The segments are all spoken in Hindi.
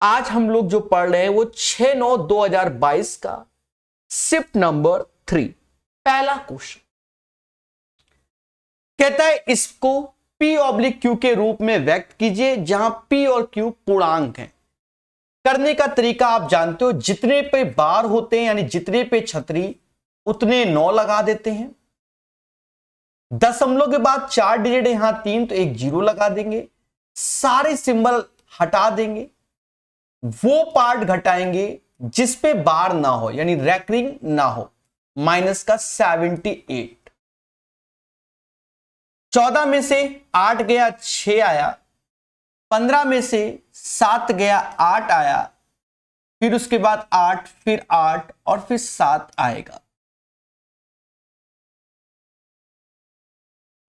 आज हम लोग जो पढ़ रहे हैं वो 6/9/2022 का शिफ्ट नंबर 3 पहला क्वेश्चन कहता है इसको P/Q के रूप में व्यक्त कीजिए जहां P और Q पूर्णांक हैं। करने का तरीका आप जानते हो, जितने पे बार होते हैं यानी जितने पे छतरी उतने 9 लगा देते हैं। दशमलव के बाद 4 डिजिट यहां 3 तो एक 0 लगा देंगे, सारे सिंबल हटा देंगे, वो पार्ट घटाएंगे जिस पे बार ना हो यानी रैकरिंग ना हो, माइनस का 78। 14 में से 8 गया 6 आया, 15 में से 7 गया 8 आया, फिर उसके बाद 8 फिर 8 और फिर 7 आएगा।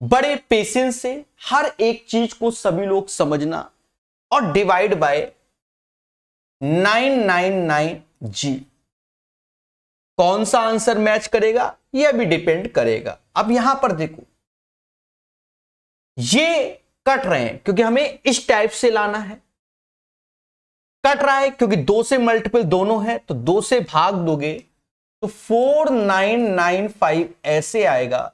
बड़े पेशेंस से हर एक चीज को सभी लोग समझना और डिवाइड बाय 999G। कौन सा आंसर मैच करेगा यह भी डिपेंड करेगा। अब यहां पर देखो, ये कट रहे हैं क्योंकि हमें इस टाइप से लाना है। कट रहा है क्योंकि 2 से मल्टीपल दोनों है, तो 2 से भाग दोगे तो 4995 ऐसे आएगा,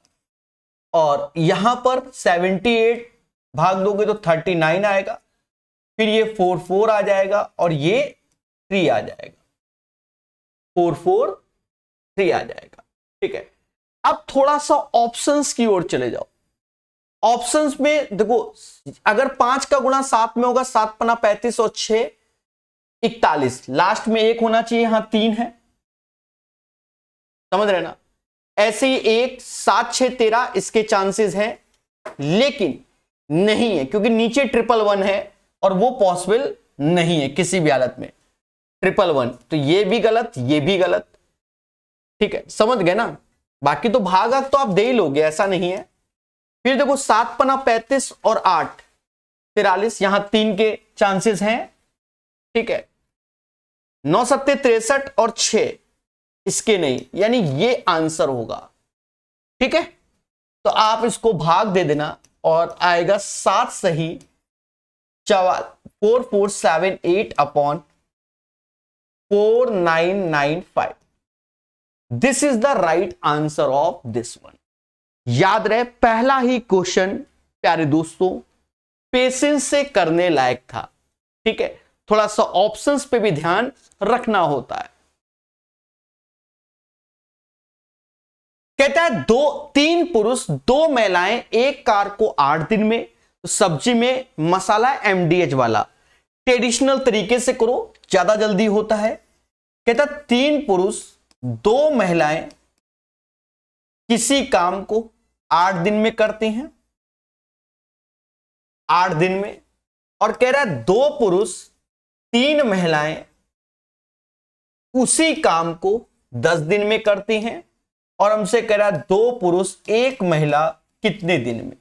और यहां पर 78 भाग दोगे तो 39 आएगा, फिर ये 44 आ जाएगा और ये 3 आ जाएगा, 443 आ जाएगा। ठीक है, अब थोड़ा सा ऑप्शंस की ओर चले जाओ। ऑप्शंस में देखो, अगर 5 का गुणा 7 में होगा, 7 पना 35 और 6 41, लास्ट में 1 होना चाहिए, यहां 3 है, समझ रहे ना। ऐसे ही 1 7 6 13 इसके चांसेस हैं, लेकिन नहीं है क्योंकि नीचे 111 है और वो पॉसिबल नहीं है किसी भी हालत में। 111 तो ये भी गलत, ये भी गलत। ठीक है, समझ गए ना। बाकी तो भागाक तो आप दे ही लोगे, ऐसा नहीं है। फिर देखो 7 पना 35 और 8 43, यहां 3 के चांसेस हैं। ठीक है, 9 7 63 और 6 इसके नहीं, यानी ये आंसर होगा। ठीक है, तो आप इसको भाग दे देना और आएगा 7 सही 4478 upon 4995। This is the right answer of this one. याद रहे, पहला ही क्वेश्चन प्यारे दोस्तों पेशेंस से करने लायक था। ठीक है, थोड़ा सा ऑप्शंस पे भी ध्यान रखना होता है। कहता है 3 पुरुष 2 महिलाएं एक कार को 8 दिन में, तो सब्जी में मसाला MDH वाला ट्रेडिशनल तरीके से करो, ज्यादा जल्दी होता है। कहता 3 पुरुष 2 महिलाएं किसी काम को 8 दिन में करते हैं, 8 दिन में, और कह रहा है 2 पुरुष 3 महिलाएं उसी काम को 10 दिन में करती हैं, और हमसे कह रहा है 2 पुरुष 1 महिला कितने दिन में।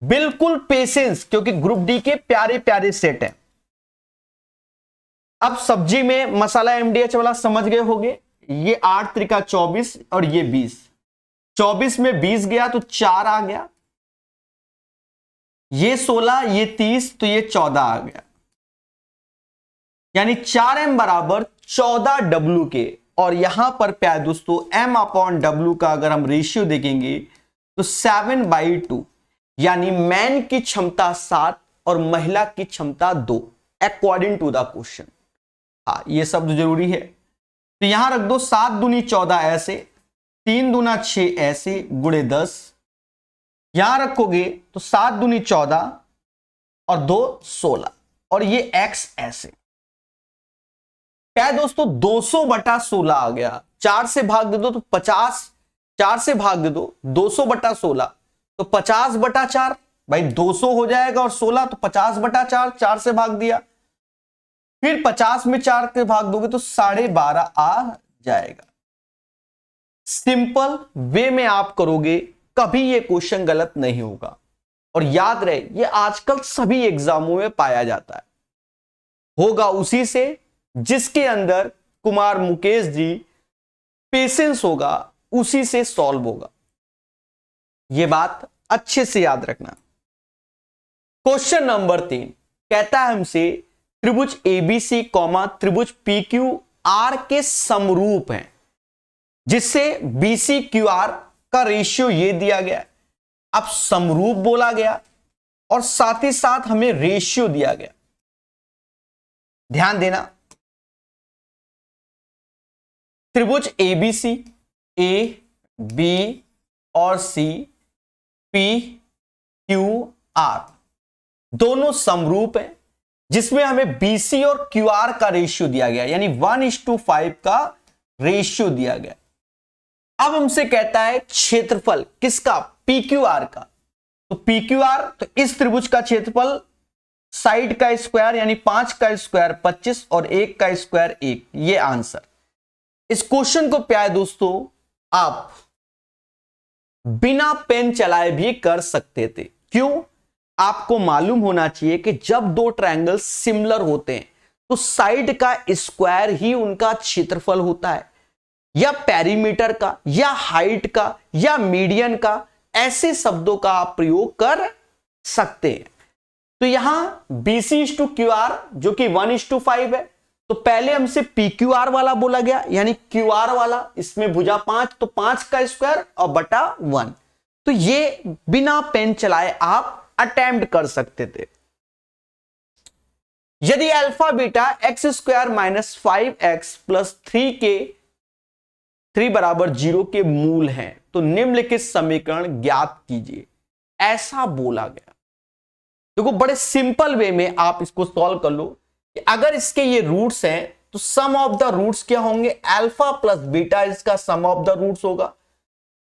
बिल्कुल पेशेंस, क्योंकि ग्रुप डी के प्यारे प्यारे सेट हैं। अब सब्जी में मसाला MDH वाला समझ गए होंगे, ये 8 त्रिका 24 और ये 20, 24 में 20 गया तो 4 आ गया, ये 16 ये 30 तो ये 14 आ गया, यानी 4M बराबर 14W के। और यहां पर प्यारे दोस्तों M/W का अगर हम रेशियो देखेंगे तो 7/2, यानी मैन की क्षमता 7 और महिला की क्षमता 2 अकॉर्डिंग टू द क्वेश्चन। हाँ, ये शब्द जरूरी है, तो यहां रख दो 7 दूनी 14 ऐसे, 3 दूना 6 ऐसे गुणे 10, यहां रखोगे तो 7 दूनी 14 और 2 16, और ये x ऐसे। क्या है दोस्तों, 200/16 आ गया। 4 से भाग दे दो तो 50, 4 से भाग दे दो 200/16 तो 50/4, भाई 200 हो जाएगा और 16 तो 50/4, 4 से भाग दिया। फिर 50 में 4 के भाग दोगे तो 12.5 आ जाएगा। सिंपल वे में आप करोगे, कभी ये क्वेश्चन गलत नहीं होगा। और याद रहे, ये आजकल सभी एग्जामों में पाया जाता है। होगा उसी से जिसके अंदर कुमार मुकेश जी पेशेंस होगा, उसी से सॉल्व होगा। यह बात अच्छे से याद रखना। क्वेश्चन नंबर 3 कहता है हमसे त्रिभुज एबीसी कॉमा त्रिभुज पीक्यू आर के समरूप हैं, जिससे बीसी क्यू आर का रेशियो ये दिया गया। अब समरूप बोला गया और साथ ही साथ हमें रेशियो दिया गया। ध्यान देना, त्रिभुज एबीसी ए बी और सी पी क्यू आर दोनों समरूप हैं, जिसमें हमें बीसी और क्यू आर का रेशियो दिया गया, यानी 1:5 का रेशियो दिया गया। अब हमसे कहता है क्षेत्रफल किसका, पी क्यू आर का। तो पी क्यू आर, तो इस त्रिभुज का क्षेत्रफल साइड का स्क्वायर यानी 5 का स्क्वायर 25 और 1 का स्क्वायर 1, ये आंसर। इस क्वेश्चन को प्यारे दोस्तों आप बिना पेन चलाए भी कर सकते थे। क्यों? आपको मालूम होना चाहिए कि जब दो ट्रायंगल सिमिलर होते हैं तो साइड का स्क्वायर ही उनका क्षेत्रफल होता है, या पेरीमीटर का, या हाइट का, या मीडियन का, ऐसे शब्दों का आप प्रयोग कर सकते हैं। तो यहां BC/QR जो कि 1:5 है, तो पहले हमसे PQR वाला बोला गया, यानी QR वाला, इसमें भुजा 5, तो 5 का स्क्वायर और बटा 1। तो ये बिना पेन चलाए आप अटेम्प्ट कर सकते थे। यदि अल्फा बीटा x² - 5x + 3 के 3 = 0 के मूल हैं तो निम्नलिखित समीकरण ज्ञात कीजिए, ऐसा बोला गया। देखो बड़े सिंपल वे में आप इसको सॉल्व कर लो कि अगर इसके ये रूट्स हैं तो सम ऑफ द रूट्स क्या होंगे, अल्फा प्लस बीटा इसका सम ऑफ द रूट्स होगा,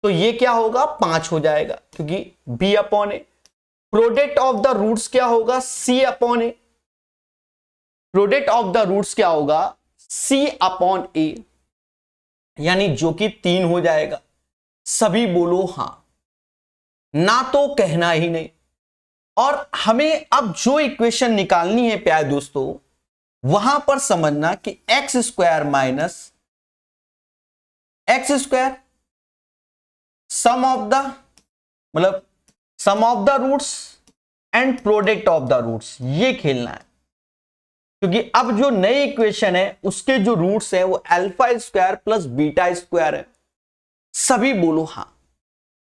तो ये क्या होगा 5 हो जाएगा क्योंकि b/a। Product of the roots क्या होगा, c/a। Product of the roots क्या होगा, c/a, यानी जो कि 3 हो जाएगा। सभी बोलो हां, ना तो कहना ही नहीं। और हमें अब जो इक्वेशन निकालनी है प्यारे दोस्तों, वहां पर समझना कि x² - x² sum of the, मतलब sum of the roots and product of the roots, ये खेलना है। क्योंकि अब जो नई इक्वेशन है उसके जो रूट्स है वो α² प्लस β² है। सभी बोलो हां।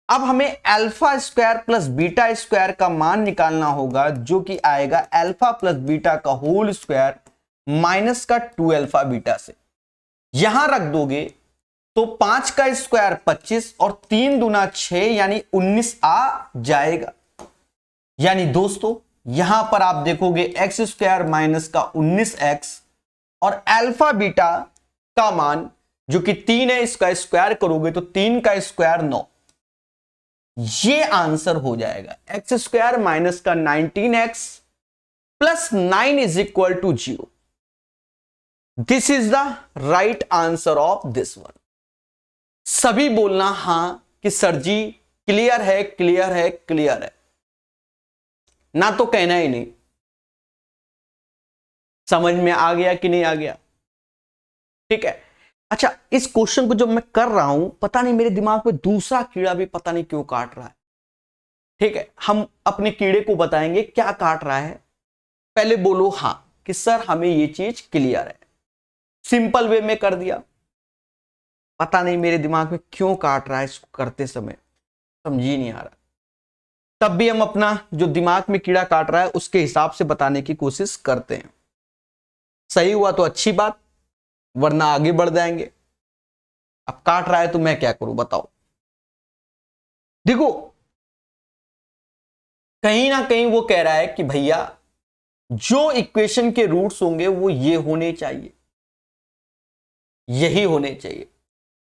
अब हमें α² प्लस β² का मान निकालना होगा, जो कि आएगा अल्फा प्लस बीटा का होल स्क्वायर माइनस का 2α बीटा से। यहां रख दोगे तो 5 का स्क्वायर 25 और 3 दूना 6 यानी 19 आ जाएगा। यानी दोस्तों यहां पर आप देखोगे x² माइनस का 19x और अल्फा बीटा का मान जो कि 3 है, इसका स्क्वायर करोगे तो 3 का स्क्वायर 9, ये आंसर हो जाएगा। x² माइनस का 19x plus 9 = 0। This is the right answer of this one. सभी बोलना हां कि सर जी क्लियर है, क्लियर है, क्लियर है, ना तो कहना ही नहीं। समझ में आ गया कि नहीं आ गया? ठीक है। अच्छा, इस क्वेश्चन को जब मैं कर रहा हूं, पता नहीं मेरे दिमाग में दूसरा कीड़ा भी पता नहीं क्यों काट रहा है। ठीक है, हम अपने कीड़े को बताएंगे क्या काट रहा है। पहले बोलो हां कि सर हमें ये चीज क्लियर है। सिंपल वे में कर दिया, पता नहीं मेरे दिमाग में क्यों काट रहा है इसको करते समय, समझ ही नहीं आ रहा। तब भी हम अपना जो दिमाग में कीड़ा काट रहा है उसके हिसाब से बताने की कोशिश करते हैं। सही हुआ तो अच्छी बात, वरना आगे बढ़ जाएंगे। अब काट रहा है तो मैं क्या करूं बताओ। देखो कहीं ना कहीं वो कह रहा है कि भैया जो इक्वेशन के रूट्स होंगे वो ये होने चाहिए, यही होने चाहिए।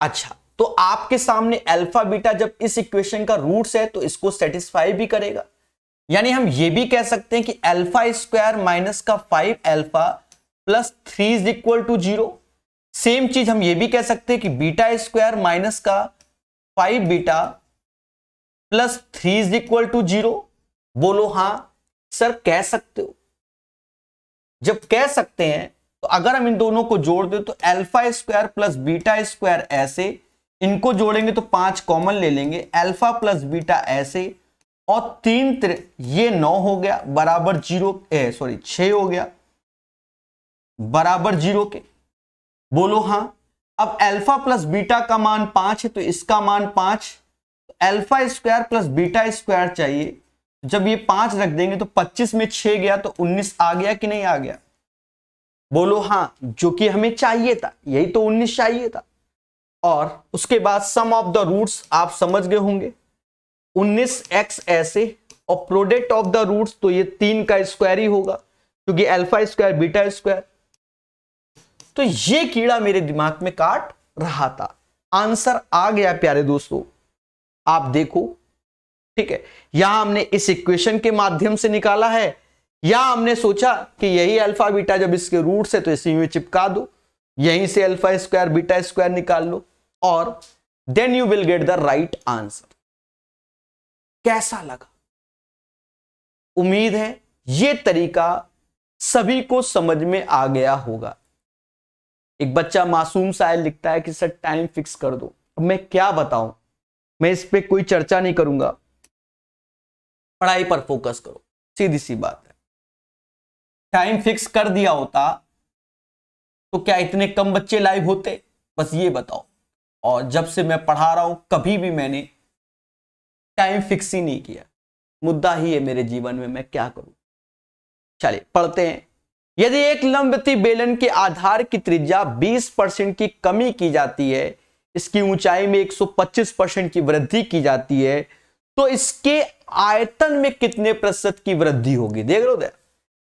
अच्छा, तो आपके सामने अल्फा बीटा जब इस इक्वेशन का रूट्स है तो इसको सेटिस्फाई भी करेगा। यानी हम ये भी कह सकते हैं कि α² माइनस का 5α प्लस 3 = 0। सेम चीज हम ये भी कह सकते हैं कि β² माइनस का 5β प्लस 3 = 0। बोलो हां सर, कह सकते हो। जब कह सकते हैं तो अगर हम इन दोनों को जोड़ दें तो α² प्लस β² ऐसे, इनको जोड़ेंगे तो 5 कॉमन ले लेंगे, अल्फा प्लस बीटा ऐसे, और 3 ये 9 हो गया बराबर 6 हो गया। बराबर 0 के, बोलो हां। अब अल्फा प्लस बीटा का मान 5 है तो इसका मान 5, alpha square plus beta square चाहिए। जब ये 5 रख देंगे तो 25 में 6 गया तो 19 आ गया कि नहीं आ गया, बोलो हां, जो कि हमें चाहिए था, यही तो 19 चाहिए था। और उसके बाद सम ऑफ द रूट्स आप समझ गए होंगे, 19x ऐसे, और प्रोडक्ट ऑफ द रूट्स तो ये 3 का स्क्वायर ही होगा क्योंकि अल्फा स्क्वायर बीटा स्क्वायर। तो ये कीड़ा मेरे दिमाग में काट रहा था। आंसर आ गया प्यारे दोस्तों, आप देखो, ठीक है। यहां हमने इस इक्वेशन के माध्यम से निकाला है, या हमने सोचा कि यही अल्फा बीटा जब इसके रूट्स है तो इसी में चिपका दो, यहीं से अल्फा स्क्वायर बीटा स्क्वायर निकाल लो, और then you will get the right answer. कैसा लगा? उम्मीद है यह तरीका सभी को समझ में आ गया होगा। एक बच्चा मासूम सा लिखता है कि सर टाइम फिक्स कर दो। अब मैं क्या बताऊं, मैं इस पे कोई चर्चा नहीं करूंगा, पढ़ाई पर फोकस करो, सीधी सी बात है। टाइम फिक्स कर दिया होता तो क्या इतने कम बच्चे लाइव होते, बस ये बताओ। और जब से मैं पढ़ा रहा हूं कभी भी मैंने टाइम फिक्स ही नहीं किया, मुद्दा ही है मेरे जीवन में, मैं क्या करूं। चलिए पढ़ते हैं। यदि एक लंबवती बेलन के आधार की त्रिज्या 20% की कमी की जाती है, इसकी ऊंचाई में 125% की वृद्धि की जाती है, तो इसके आयतन में कितने प्रतिशत की वृद्धि होगी? देख लो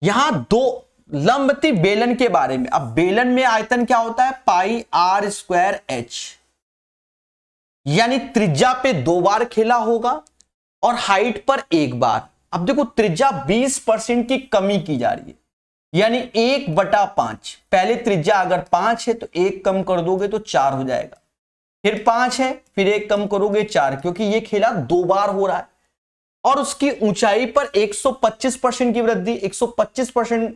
यहां दो लंबवती बेलन के बारे में। अब बेलन में आयतन क्या होता है? पाई आर स्क्वायर एच, यानी त्रिज्या पे 2 बार खेला होगा और हाइट पर 1 बार। अब देखो त्रिज्या 20% की कमी की जा रही है, यानी 1/5। पहले त्रिज्या अगर 5 है तो 1 कम कर दोगे तो 4 हो जाएगा, फिर 5 है फिर 1 कम करोगे 4, क्योंकि ये खेला 2 बार हो रहा है। और उसकी ऊंचाई पर 125% की वृद्धि, 125%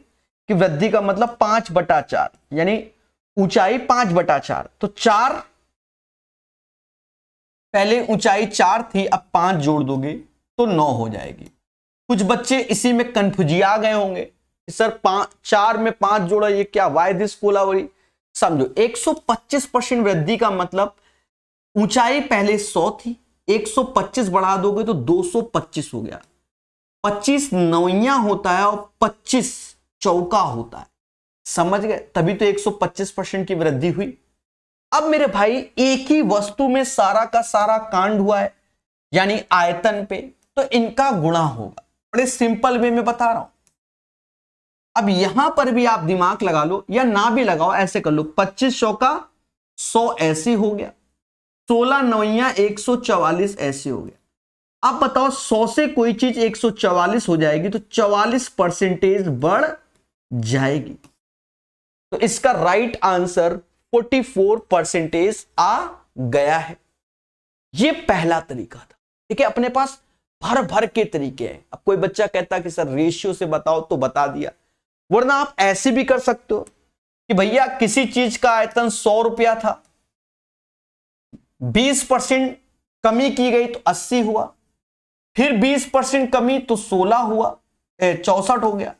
की वृद्धि का मतलब 5/4, यानी ऊंचाई 5/4। तो 4, पहले ऊंचाई 4 थी, अब 5 जोड़ दोगे तो 9 हो जाएगी। कुछ बच्चे इसी में कंफ्यूजिया गए होंगे, सर 4 में 5 जोड़ा, ये क्या, वाई दिस कोलावरी। समझो 125% वृद्धि का मतलब ऊंचाई पहले 100 थी, 125 बढ़ा दोगे तो 225 हो गया। 25 नौइयां होता है और 25 चौका होता है, समझ गए? तभी तो 125% की वृद्धि हुई। अब मेरे भाई एक ही वस्तु में सारा का सारा कांड हुआ है, यानी आयतन पे, तो इनका गुणा होगा। बड़े सिंपल वे में बता रहा हूं। अब यहां पर भी आप दिमाग लगा लो या ना भी लगाओ, ऐसे कर लो, 25 चौका 100 ऐसे हो गया, 16 नौइयां 144 ऐसे हो गया। अब बताओ 100 से कोई चीज 144 हो जाएगी तो 44% बढ़ जाएगी। तो इसका राइट आंसर 44% आ गया है। यह पहला तरीका था। ठीक है, अपने पास भर भर के तरीके हैं। अब कोई बच्चा कहता कि सर रेशियो से बताओ, तो बता दिया। वरना आप ऐसे भी कर सकते हो कि भैया किसी चीज का आयतन 100 रुपया था, 20% कमी की गई तो 80 हुआ, फिर 20% कमी तो 16 हुआ, 64 हो गया,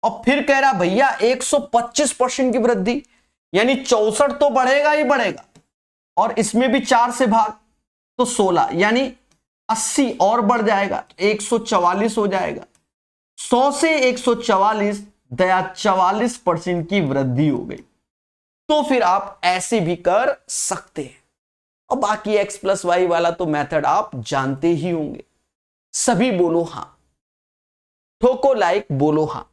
और फिर कह रहा भैया 125% की वृद्धि, यानी 64 तो बढ़ेगा ही बढ़ेगा, और इसमें भी 4 से भाग तो 16, यानी 80 और बढ़ जाएगा, 144 हो जाएगा। 100 से 144 दया 44% की वृद्धि हो गई। तो फिर आप ऐसे भी कर सकते हैं। और बाकी x प्लस वाई वाला तो मेथड आप जानते ही होंगे। सभी बोलो हां, ठोको लाइक, बोलो हां।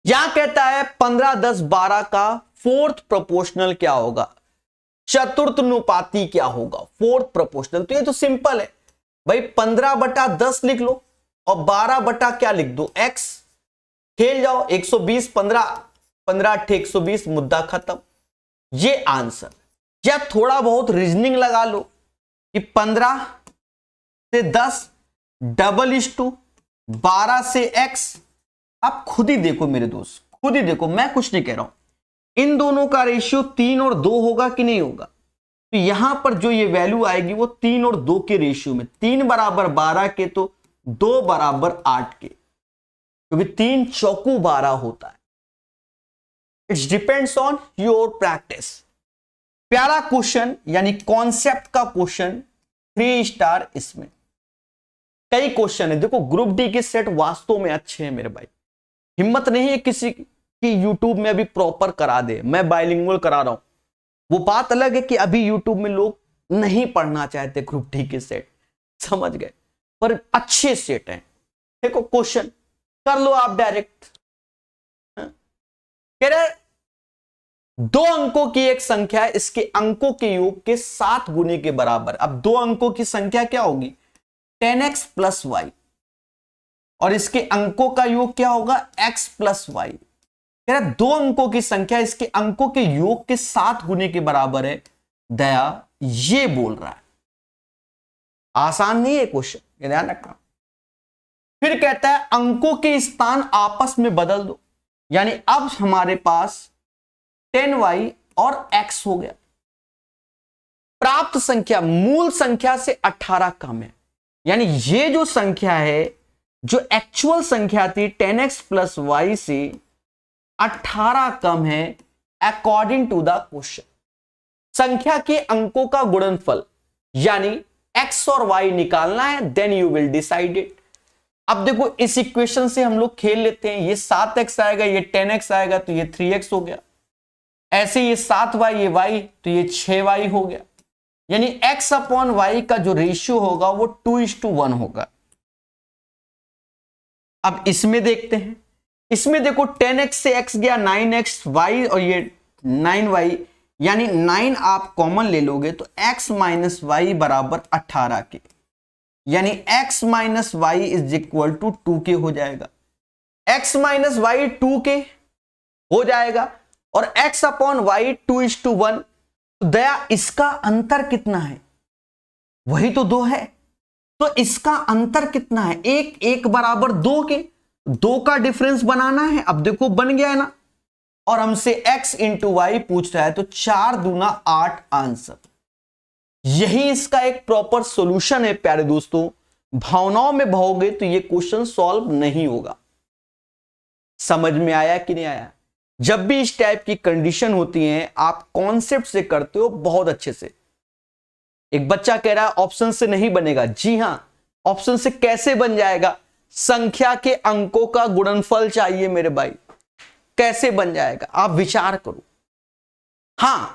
यहां कहता है 15, 10, 12 का फोर्थ प्रोपोर्शनल क्या होगा, चतुर्थनुपाती क्या होगा, फोर्थ प्रोपोर्शनल। तो ये तो सिंपल है भाई, 15/10 लिख लो और 12 क्या लिख दो, x। खेल जाओ, 120, 15 120, मुद्दा खत्म। ये आंसर। या थोड़ा बहुत रीजनिंग लगा लो कि 15 से 10 12 से x। आप खुद ही देखो मेरे दोस्त, खुद ही देखो, मैं कुछ नहीं कह रहा हूं। इन दोनों का रेशियो 3 और 2 होगा कि नहीं होगा? तो यहां पर जो ये वैल्यू आएगी वो 3 और 2 के रेशियो में, 3 बराबर 12 के तो 2 बराबर 8 के, क्योंकि 3 चौकू 12 होता है। It's depends on your practice. प्यारा क्वेश्चन यानी कॉन्सेप्ट का क्वेश्चन, 3 स्टार। इसमें कई क्वेश्चन है, देखो ग्रुप डी के सेट वास्तव में अच्छे हैं मेरे भाई। हिम्मत नहीं है किसी की यूट्यूब में अभी प्रॉपर करा दे, मैं बाइलिंगुअल करा रहा हूं, वो बात अलग है कि अभी यूट्यूब में लोग नहीं पढ़ना चाहते ग्रुप डी के सेट, समझ गए, पर अच्छे सेट हैं। देखो क्वेश्चन कर लो आप डायरेक्ट। कह रहे 2 अंकों की एक संख्या है, इसके अंकों के योग के 7 गुने के बराबर। अब 2 अंकों की संख्या क्या होगी? 10x प्लस वाई, और इसके अंकों का योग क्या होगा? x plus y. कह रहा 2 अंकों की संख्या इसके अंकों के योग के 7 गुने के बराबर है। दया ये बोल रहा है, आसान नहीं है क्वेश्चन, ये ध्यान रखना। फिर कहता है अंकों के स्थान आपस में बदल दो, यानी अब हमारे पास 10y और x हो गया। प्राप्त संख्या मूल संख्या से 18 कम है, यानी ये जो संख्या है, जो एक्चुअल संख्या थी 10x प्लस वाई से 18 कम है अकॉर्डिंग टू द क्वेश्चन। संख्या के अंकों का गुणनफल यानी x और y निकालना है, then you will decide it. अब देखो इस इक्वेशन से हम लोग खेल लेते हैं, ये 7x आएगा, ये 10x आएगा, तो ये 3x हो गया। ऐसे ये 7y, ये y, तो ये 6y हो गया। यानी x अपॉन वाई का जो रेशियो होगा वो 2:1 होगा। अब इसमें देखते हैं, इसमें देखो 10x से x गया 9x, y और ये 9y, यानी 9 आप कॉमन ले लोगे तो x माइनस वाई बराबर 18 के, यानी x minus y is equal to 2k हो जाएगा। x माइनस वाई 2k हो जाएगा और x अपॉन वाई 2:1। तो दया इसका अंतर कितना है? वही तो 2 है, तो इसका अंतर कितना है? 1 बराबर 2 के, 2 का डिफरेंस बनाना है। अब देखो बन गया है ना, और हमसे x इंटू वाई पूछ रहा है, तो 4 दूना 8 आंसर। यही इसका एक प्रॉपर सॉल्यूशन है प्यारे दोस्तों। भावनाओं में बहोगे तो ये क्वेश्चन सॉल्व नहीं होगा। समझ में आया कि नहीं आया? जब भी इस टाइप की कंडीशन होती है, आप कॉन्सेप्ट से करते हो बहुत अच्छे से। एक बच्चा कह रहा है ऑप्शन से नहीं बनेगा, जी हां, ऑप्शन से कैसे बन जाएगा? संख्या के अंकों का गुणनफल चाहिए मेरे भाई, कैसे बन जाएगा? आप विचार करो। हां,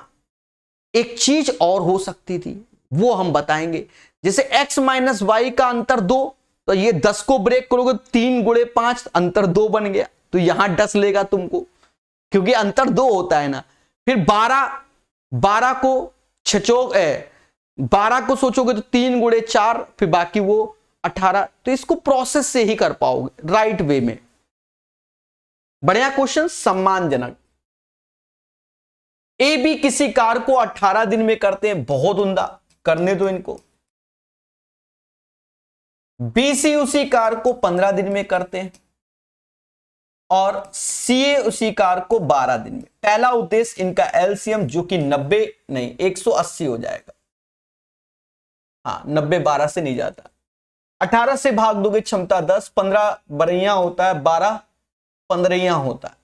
एक चीज और हो सकती थी, वो हम बताएंगे। जैसे x माइनस वाई का अंतर 2, तो ये 10 को ब्रेक करोगे 3 गुणे 5, अंतर 2 बन गया, तो यहां 10 लेगा तुमको, क्योंकि अंतर 2 होता है ना। फिर 12 को 12 को सोचोगे तो 3 गुणे 4, फिर बाकी वो 18। तो इसको प्रोसेस से ही कर पाओगे, राइट वे में। बढ़िया क्वेश्चन, सम्मानजनक। ए बी किसी कार को 18 दिन में करते हैं, बहुत उम्दा, करने दो इनको। बी सी उसी कार को 15 दिन में करते हैं, और सीए उसी कार को 12 दिन में। पहला उद्देश्य इनका एलसीएम जो कि 90 नहीं 180 हो जाएगा। हाँ, 90 12 से नहीं जाता। 18 से भाग दोगे क्षमता 10, 15 बरैया होता है, 12 15 होता है।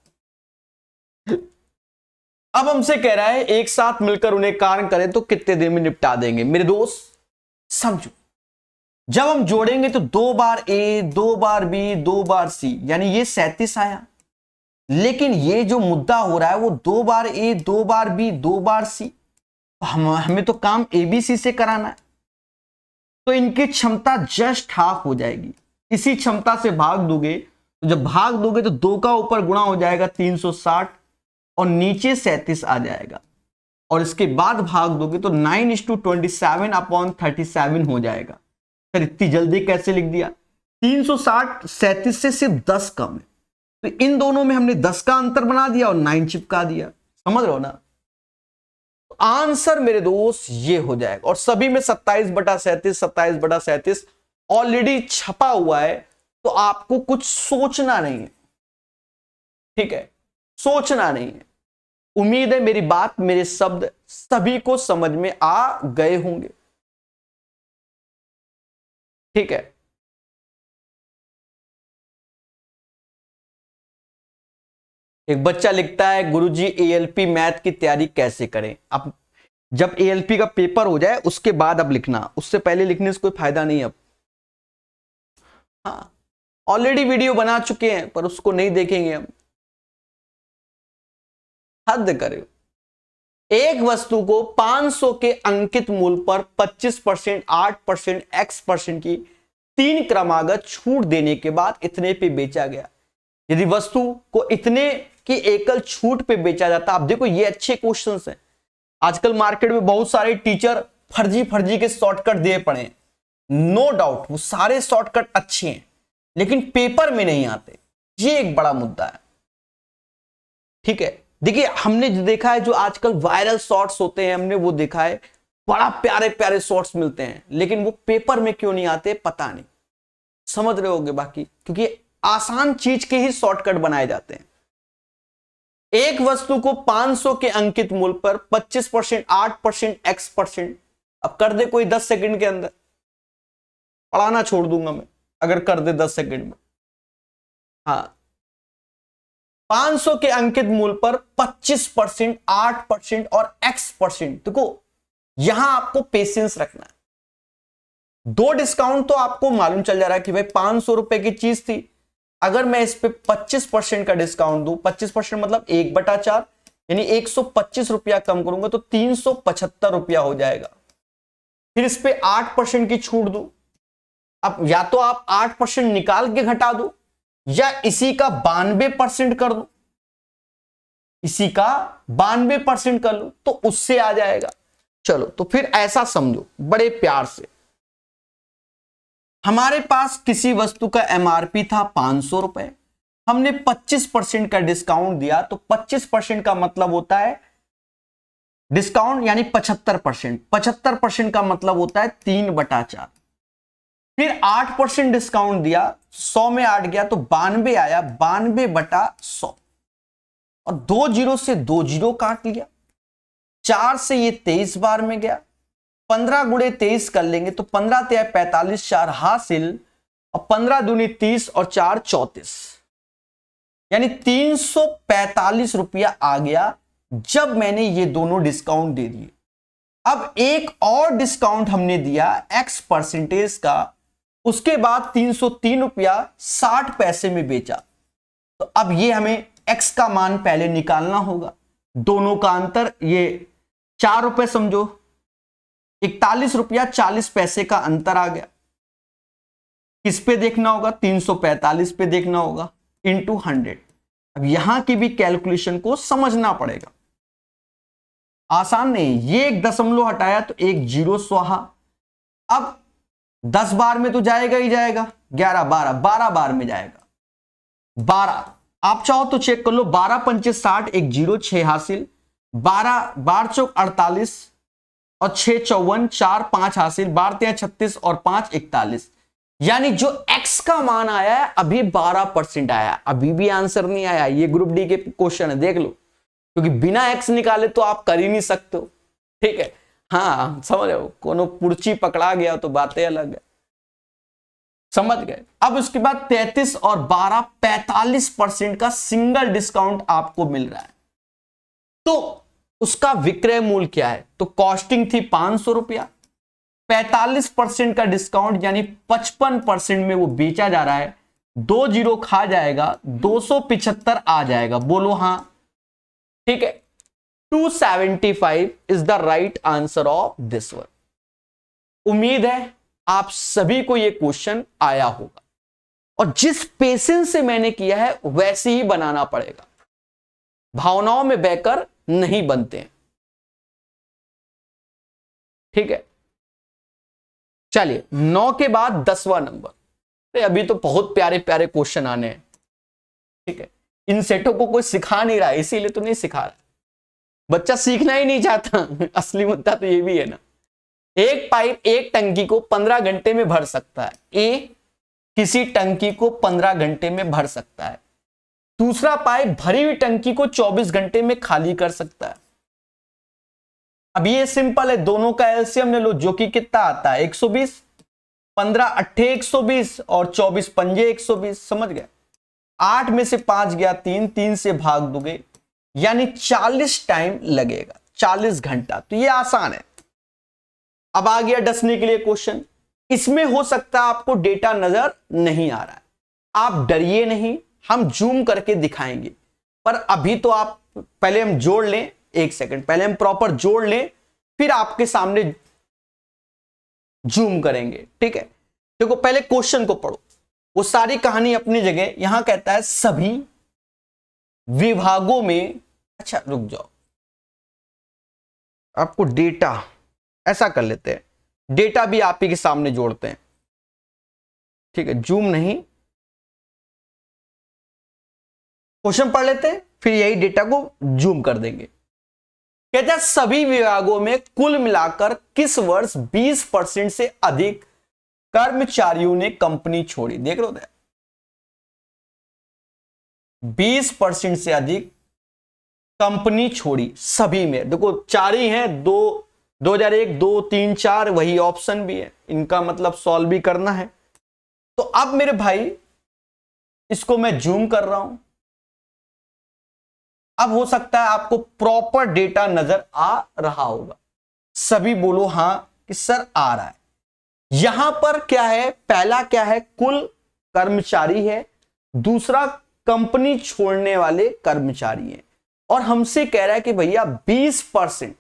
अब हमसे कह रहा है एक साथ मिलकर उन्हें कार्य करें तो कितने दिन में निपटा देंगे? मेरे दोस्त समझो, जब हम जोड़ेंगे तो 2 बार ए, 2 बार बी, 2 बार सी, यानी ये 37 आया। लेकिन ये जो मुद्दा हो रहा है वो 2 बार ए, 2 बार बी, 2 बार सी, हमें तो काम एबीसी से कराना है। तो इनकी क्षमता जस्ट हाफ हो जाएगी। इसी क्षमता से भाग दोगे, तो जब भाग दोगे तो 2 का ऊपर गुणा हो जाएगा 360, और नीचे 37 आ जाएगा, और इसके बाद भाग दोगे तो 9:27 अपॉन 37 हो जाएगा। सर इतनी जल्दी कैसे लिख दिया? 360 37 से सिर्फ 10 कम है, तो इन दोनों में हमने 10 का अंतर बना दिया और 9 चिपका दिया। समझ रहे हो ना? तो आंसर मेरे दोस्त ये हो जाएगा। और सभी में 27/37 27/37 ऑलरेडी छपा हुआ है, तो आपको कुछ सोचना नहीं है, ठीक है? सोचना नहीं है। उम्मीद है मेरी बात, मेरे शब्द सभी को समझ में आ गए होंगे, ठीक है? एक बच्चा लिखता है गुरुजी एएलपी मैथ की तैयारी कैसे करें। अब जब एएलपी का पेपर हो जाए उसके बाद अब लिखना, उससे पहले लिखने से कोई फायदा नहीं। अब हाँ, ऑलरेडी वीडियो बना चुके हैं पर उसको नहीं देखेंगे हम, हद करे। एक वस्तु को 500 के अंकित मूल्य पर 25%, 8%, X% की 3 क्रमागत छूट देने के बाद इतने पे बेचा गया। यदि वस्तु को इतने की एकल छूट पे बेचा जाता, आप देखो ये अच्छे क्वेश्चंस हैं। आजकल मार्केट में बहुत सारे टीचर फर्जी फर्जी के शॉर्टकट दिए पड़े हैं, नो डाउट वो सारे शॉर्टकट अच्छे हैं लेकिन पेपर में नहीं आते, ये एक बड़ा मुद्दा है। ठीक है, देखिए हमने जो देखा है, जो आजकल वायरल शॉर्ट्स होते हैं, हमने वो देखा है, बड़ा प्यारे प्यारे शॉर्ट्स मिलते हैं लेकिन वो पेपर में क्यों नहीं आते पता नहीं, समझ रहे होगे बाकी, क्योंकि आसान चीज के ही शॉर्टकट बनाए जाते हैं। एक वस्तु को 500 के अंकित मूल्य पर 25%, 8%, X%, अब कर दे कोई 10 सेकंड के अंदर, पढ़ाना छोड़ दूंगा मैं अगर कर दे 10 सेकंड में। हाँ, 500 के अंकित मूल्य पर 25%, 8% और X%। देखो यहां आपको पेशेंस रखना है। 2 डिस्काउंट तो आपको मालूम चल जा रहा है कि भाई 500 रुपए की चीज थी, अगर मैं इस पे 25% का डिस्काउंट दूं, 25% मतलब 1/4 यानी 125 रुपया कम करूंगा तो 375 रुपया हो जाएगा। फिर इस पे 8% की छूट दूं, अब या तो आप 8% निकाल के घटा दो या इसी का 92% कर दो, इसी का 92% कर लो तो उससे आ जाएगा। चलो तो फिर ऐसा समझो बड़े प्यार से, हमारे पास किसी वस्तु का एमआरपी था 500 रुपए, हमने 25% का डिस्काउंट दिया तो 25% का मतलब होता है डिस्काउंट यानी 75%, 75% का मतलब होता है 3/4। फिर 8% डिस्काउंट दिया, 100 में 8 गया तो 92 आया, 92/100 और 2 जीरो से 2 जीरो काट लिया, 4 से ये 23 बार में गया, 15 गुणे 23 कर लेंगे तो 15 × 45, 4 हासिल और 15 दूनी 30 और 4 34 यानी 345 रुपया आ गया जब मैंने ये दोनों डिस्काउंट दे दिए। अब एक और डिस्काउंट हमने दिया X% का, उसके बाद 303 रुपया 60 पैसे में बेचा, तो अब ये हमें X का मान पहले निकालना होगा। दोनों का अंतर ये 4 रुपए समझो, 41 रुपया 40 पैसे का अंतर आ गया। किस पे देखना होगा? 345 पे देखना होगा इंटू 100। अब यहां की भी कैलकुलेशन को समझना पड़ेगा, आसान नहीं। ये एक दशमलव हटाया तो एक जीरो स्वाहा। अब 10 बार में तो जाएगा ही जाएगा, 11 12 12 बार में जाएगा, 12। आप चाहो तो चेक कर लो, 12 पंचे 60, एक जीरो 6 हासिल, 12 बार चौक 48 और 6 54, 4 5 हासिल, 12 3 36 और 5 41 यानी जो X का मान आया है अभी 12% आया, अभी भी आंसर नहीं आया। ये ग्रुप डी के क्वेश्चन है, देख लो, क्योंकि बिना X निकाले तो आप कर ही नहीं सकते हो। ठीक है, हाँ समझ लो, कोनो पुर्ची पकड़ा गया तो बातें अलग है, समझ गए। अब उसके बाद 33 और 12 45% का सिंगल डिस्काउंट आपको मिल रहा है, तो उसका विक्रय मूल्य क्या है? तो कॉस्टिंग थी 500 रुपया, 45% का डिस्काउंट यानी 55% में वो बेचा जा रहा है, 2 जीरो खा जाएगा, 275 आ जाएगा। बोलो हाँ, ठीक है। 275 is the right answer of this one. उम्मीद है आप सभी को यह क्वेश्चन आया होगा और जिस पेशेंस से मैंने किया है वैसे ही बनाना पड़ेगा, भावनाओं में बहकर नहीं बनते हैं। ठीक है, चलिए 9 के बाद 10वां नंबर। अभी तो बहुत प्यारे प्यारे क्वेश्चन आने हैं। ठीक है, इन सेटों को कोई सिखा नहीं रहा है, इसीलिए तो नहीं सिखा रहा, बच्चा सीखना ही नहीं चाहता। असली मुद्दा तो ये भी है ना। एक पाइप एक टंकी को 15 घंटे में भर सकता है, ए किसी टंकी को 15 घंटे में भर सकता है, दूसरा पाइप भरी हुई टंकी को 24 घंटे में खाली कर सकता है। अब ये सिंपल है, दोनों का एलसीएम ले लो, जो कि कितना आता है 120, 15 अट्ठे 120 और 24 पंजे 120। समझ गए? 8 में से 5 गया 3, 3 से भाग दोगे यानी 40 टाइम लगेगा, 40 घंटा। तो ये आसान है। अब आ गया डसने के लिए क्वेश्चन। इसमें हो सकता है आपको डेटा नजर नहीं आ रहा है, आप डरिए नहीं, हम जूम करके दिखाएंगे। पर अभी तो आप पहले हम जोड़ लें, 1 सेकंड पहले हम प्रॉपर जोड़ लें, फिर आपके सामने जूम करेंगे, ठीक है। देखो पहले क्वेश्चन को पढ़ो, वो सारी कहानी अपनी जगह। यहां कहता है सभी विभागों में, अच्छा रुक जाओ, आपको डेटा, ऐसा कर लेते हैं, डेटा भी आप ही के सामने जोड़ते हैं, ठीक है, जूम नहीं, क्वेश्चन पढ़ लेते हैं फिर यही डेटा को जूम कर देंगे। कहते हैं सभी विभागों में कुल मिलाकर किस वर्ष 20% से अधिक कर्मचारियों ने कंपनी छोड़ी। देख लो 20% से अधिक कंपनी छोड़ी सभी में। देखो 4 ही हैं, 2001, 2, 3, 4 वही ऑप्शन भी है, इनका मतलब सॉल्व भी करना है। तो अब मेरे भाई इसको मैं जूम कर रहा हूं। अब हो सकता है आपको प्रॉपर डेटा नजर आ रहा होगा, सभी बोलो हां कि सर आ रहा है। यहां पर क्या है, पहला क्या है, कुल कर्मचारी है, दूसरा कंपनी छोड़ने वाले कर्मचारी हैं, और हमसे कह रहा है कि भैया 20%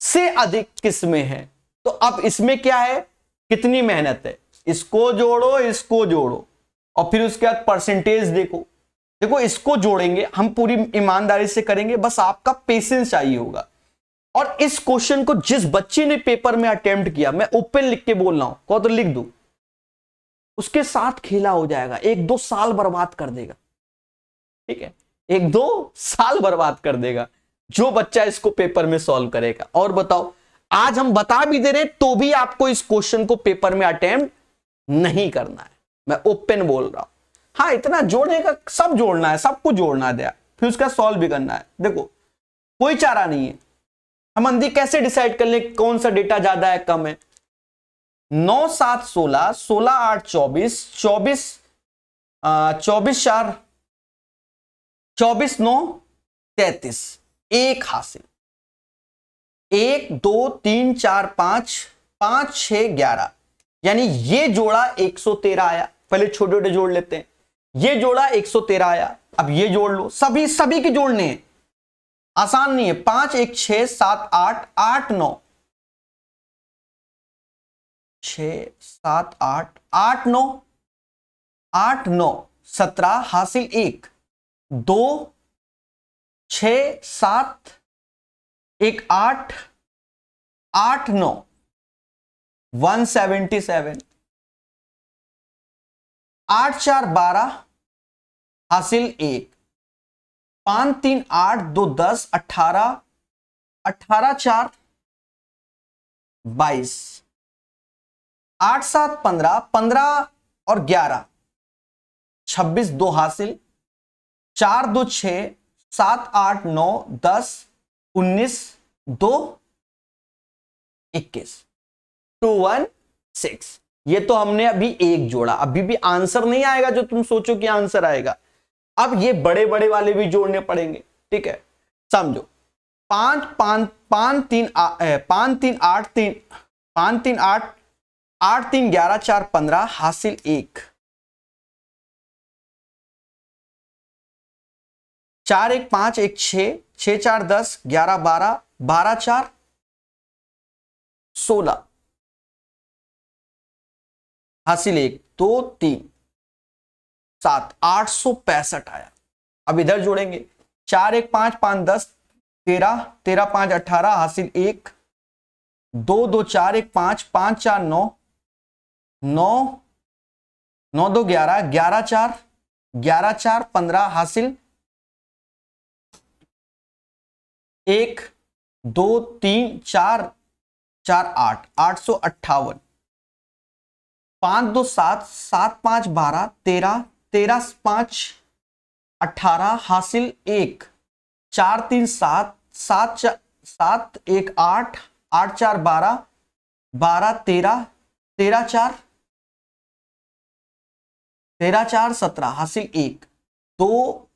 से अधिक किसमें है। तो अब इसमें क्या है, कितनी मेहनत है, इसको जोड़ो, इसको जोड़ो, और फिर उसके बाद परसेंटेज देखो। देखो इसको जोड़ेंगे हम, पूरी ईमानदारी से करेंगे, बस आपका पेशेंस चाहिए होगा। और इस क्वेश्चन को जिस बच्चे ने पेपर में अटेम्प्ट किया, मैं ओपन लिख के बोल रहा हूं, कहो तो लिख दो, उसके साथ खेला हो जाएगा, 1-2 साल बर्बाद कर देगा, ठीक है, 1-2 साल बर्बाद कर देगा जो बच्चा इसको पेपर में सॉल्व करेगा। और बताओ, आज हम बता भी दे रहे तो भी आपको इस क्वेश्चन को पेपर में अटेम्प्ट नहीं करना है, मैं ओपन बोल रहा हूं। हाँ, इतना जोड़ने का, सब जोड़ना है, सबको जोड़ना है, फिर उसका सॉल्व भी करना है। देखो कोई चारा नहीं है, हम अंधी कैसे डिसाइड कर ले कौन सा डेटा ज्यादा है कम है। 9, 7, 16, 16, 8, 24, 24, 24, 4, 24, 9, 33, 1 हासिल, 1, 2, 3, 4, 5, 5, 6, 11, यानी ये जोड़ा 113 आया। पहले छोटे छोटे जोड़ लेते हैं, ये जोड़ा 113 आया, अब ये जोड़ लो, सभी के जोड़ने हैं, आसान नहीं है। 5, 1, 6, 7, 8, 8, 9, 6, 7, 8, 8, 9, 8, 9, 17 हासिल 1, 2, 6, 7, 1, 8, 8, 9, 177, 8, 4, 12 हासिल 1, 5, 3, 8, 2, 10, 18, 18, 4, 22, 8, 7, 15, 15 और 11, 26, 2 हासिल, 4, 2, 6, 7, 8, 9, 10, 19, 2, 21, 2, 1, 6। ये तो हमने अभी एक जोड़ा, अभी भी आंसर नहीं आएगा जो तुम सोचो कि आंसर आएगा। अब ये बड़े बड़े वाले भी जोड़ने पड़ेंगे, ठीक है, समझो। 5, 5, 5, 3, 5, 3, 8, 3, 5, 3, 8, 8, 3, 11, 4, 15 हासिल 1, 4, 1, 5, 1, 6, 6, 4, 10, 11, 12, 12, 4, 16 हासिल 1, 2, 3, 7, 865 आया। अब इधर जोड़ेंगे, 4, 1, 5, 5, 10, 13, 13, 5, 18 हासिल 1, 2, 2, 4, 1, 5, 5, 4, 9, 9, 9, 2, 11, 11, 4, 11, 4, 15 हासिल 1, 2, 3, 4, 4, 8, 858, 5, 2, 7, 7, 5, 12, 13, 13, 5, 18 हासिल 1, 4, 3, 7, 7, 7, 1, 8, 8, 4, 12, 12, 13, 13, 4, 13, 4, 17 हासिल 1, 2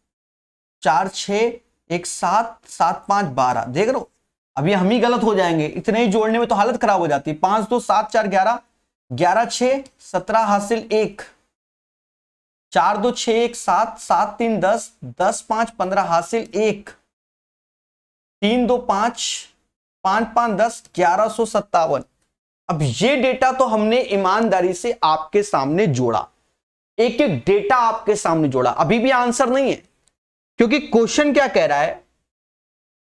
4 6 1 7 7 5 12, देख रहे हो अभी हम ही गलत हो जाएंगे, इतने ही जोड़ने में तो हालत खराब हो जाती है। 5 2 7 4 11, 11 6 17 हासिल 1, 4 2 6 1 7, 7 3 10, 10 5 15 हासिल 1, 3 2 5, 5 5 10, 1157। अब ये डेटा तो हमने ईमानदारी से आपके सामने जोड़ा, एक एक डेटा आपके सामने जोड़ा, अभी भी आंसर नहीं है, क्योंकि क्वेश्चन क्या कह रहा है,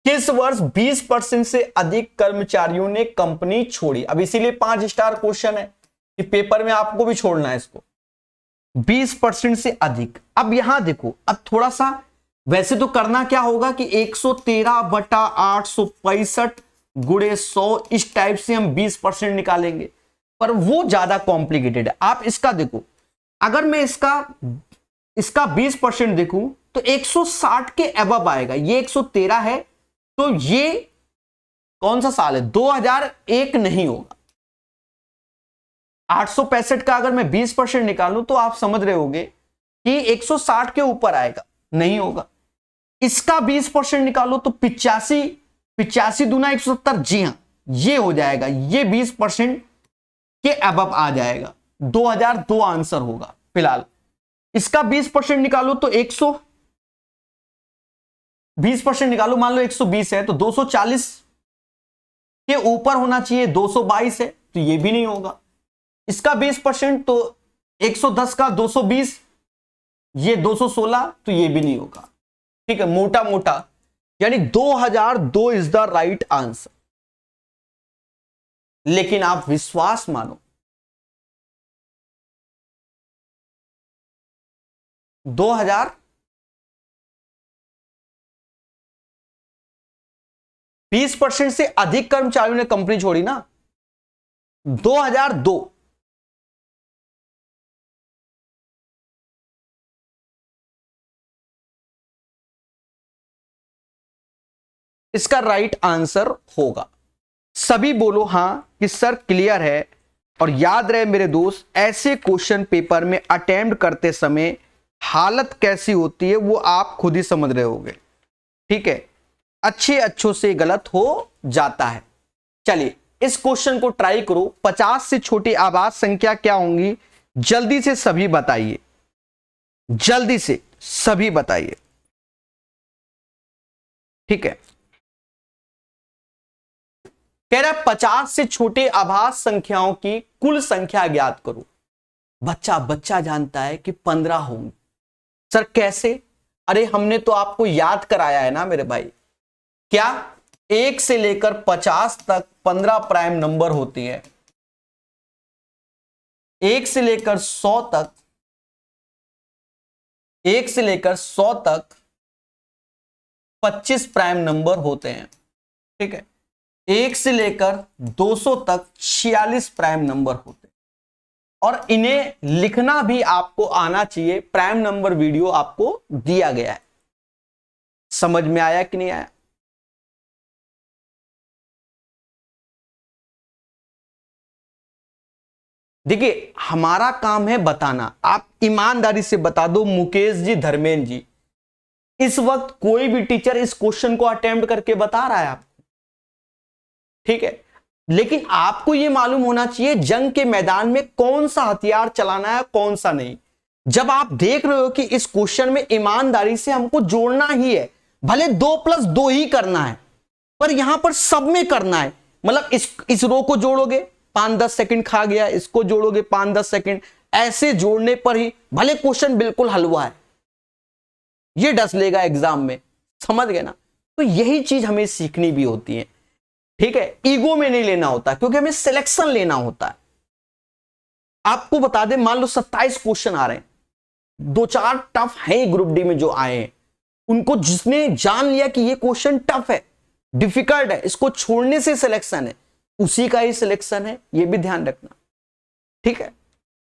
किस वर्ष 20% से अधिक कर्मचारियों ने कंपनी छोड़ी। अब इसीलिए 5 स्टार क्वेश्चन है कि पेपर में आपको भी छोड़ना है इसको, 20% से अधिक। अब यहां देखो, अब थोड़ा सा वैसे तो करना क्या होगा कि 113/865 गुणे 100, इस टाइप से हम 20% निकालेंगे, पर वो ज्यादा कॉम्प्लिकेटेड है। आप इसका देखो, अगर मैं इसका 20% देखूं तो 160 के अबव आएगा, ये 113 है, तो ये कौन सा साल है, 2001 नहीं होगा। 865 का अगर मैं 20% निकालूं तो आप समझ रहे होंगे कि 160 के ऊपर आएगा, नहीं होगा। इसका 20% निकालो तो 85 दूना 170, जी हां ये हो जाएगा, ये 20% के अबव आ जाएगा, 2002 आंसर होगा फिलहाल। इसका 20% निकालो तो 20% निकालो, मान लो 120 है तो 240 के ऊपर होना चाहिए, 222 है तो ये भी नहीं होगा। इसका 20% तो 110 का 220, ये 216, तो ये भी नहीं होगा। ठीक है, मोटा मोटा यानी 2002 इज द राइट आंसर। लेकिन आप विश्वास मानो, 20% से अधिक कर्मचारियों ने कंपनी छोड़ी ना, 2002। इसका राइट आंसर होगा। सभी बोलो हां कि सर क्लियर है। और याद रहे मेरे दोस्त, ऐसे क्वेश्चन पेपर में अटेम्प्ट करते समय हालत कैसी होती है वो आप खुद ही समझ रहे होगे। ठीक है, अच्छों से गलत हो जाता है। चलिए इस क्वेश्चन को ट्राई करो। 50 से छोटी आवाज संख्या क्या होंगी, जल्दी से सभी बताइए, जल्दी से सभी बताइए। ठीक है, कह रहा है 50 से छोटे आभास संख्याओं की कुल संख्या ज्ञात करो। बच्चा जानता है कि 15 होंगे। सर कैसे? अरे हमने तो आपको याद कराया है ना मेरे भाई। क्या 1 से लेकर 50 तक 15 प्राइम नंबर होती है, 1 से लेकर 100 तक, 1 से लेकर 100 तक 25 प्राइम नंबर होते हैं। ठीक है, 1 से लेकर 200 तक 46 प्राइम नंबर होते हैं। और इन्हें लिखना भी आपको आना चाहिए। प्राइम नंबर वीडियो आपको दिया गया है, समझ में आया कि नहीं आया? देखिए हमारा काम है बताना, आप ईमानदारी से बता दो। मुकेश जी, धर्मेंद्र जी, इस वक्त कोई भी टीचर इस क्वेश्चन को अटेम्प्ट करके बता रहा है आपको, ठीक है, लेकिन आपको यह मालूम होना चाहिए जंग के मैदान में कौन सा हथियार चलाना है, कौन सा नहीं। जब आप देख रहे हो कि इस क्वेश्चन में ईमानदारी से हमको जोड़ना ही है, भले 2+2 ही करना है, पर यहां पर सब में करना है। मतलब इस रो को जोड़ोगे 5-10 सेकंड खा गया, इसको जोड़ोगे 5-10 सेकंड, ऐसे जोड़ने पर ही भले क्वेश्चन बिल्कुल हलवा है, ये डस लेगा एग्जाम में, समझ गए ना? तो यही चीज हमें सीखनी भी होती है। ठीक है, ईगो में नहीं लेना होता, क्योंकि हमें सिलेक्शन लेना होता है। आपको बता दें, मान लो 27 क्वेश्चन आ रहे हैं, 2-4 टफ है ग्रुप डी में जो आए हैं, उनको जिसने जान लिया कि ये क्वेश्चन टफ है, डिफिकल्ट है, इसको छोड़ने से सिलेक्शन है, उसी का ही सिलेक्शन है, ये भी ध्यान रखना। ठीक है,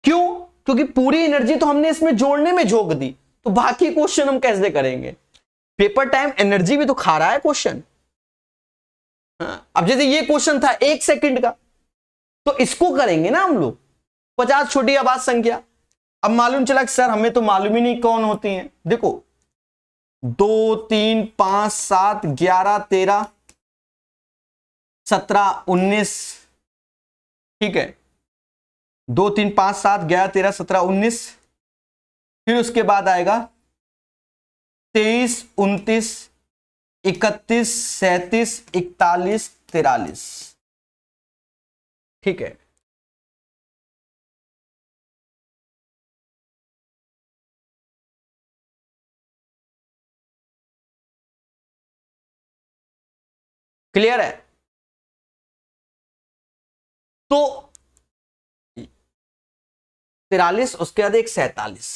क्यों? क्योंकि पूरी एनर्जी तो हमने इसमें जोड़ने में झोंक दी, तो बाकी क्वेश्चन हम कैसे करेंगे? पेपर टाइम एनर्जी भी तो खा रहा है क्वेश्चन। अब जैसे ये क्वेश्चन था 1 सेकंड का, तो इसको करेंगे ना हम लोग 50 छोटी आवाज संख्या, अब मालूम चला कि सर हमें तो मालूम ही नहीं कौन होती हैं। देखो 2 3 5 7 11 13 17 19, ठीक है, 2 3 5 7 11 13 17 19, फिर उसके बाद आएगा 23 29 31 37 41 43, ठीक है। क्लियर है? तो 43, उसके बाद एक 47,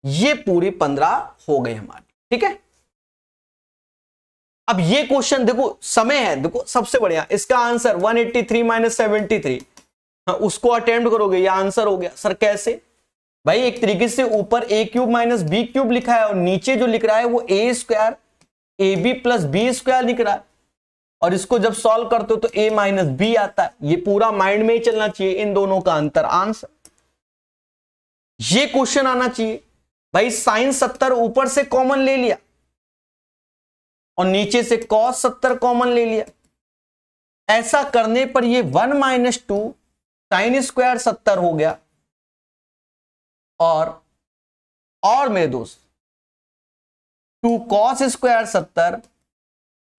ये पूरी 15 हो गई हमारी, ठीक है। अब ये क्वेश्चन देखो समय है, देखो सबसे बढ़िया इसका आंसर 183 माइनस 73, उसको अटेम्प्ट करोगे, ये आंसर हो गया। सर कैसे? भाई एक तरीके से ऊपर a cube minus b cube लिखा है और नीचे जो लिख रहा है वो a square a b plus b square लिख रहा है, और इसको जब सॉल्व करते हो तो a माइनस बी आता है। ये पूरा माइंड में ही चलना चाहिए, इन दोनों का अंतर आंसर। ये क्वेश्चन आना चाहिए भाई, साइन 70 ऊपर से कॉमन ले लिया और नीचे से कॉस 70 कॉमन ले लिया। ऐसा करने पर ये 1 माइनस 2 साइन स्क्वायर 70 हो गया, और मेरे दोस्त 2 कॉस स्क्वायर 70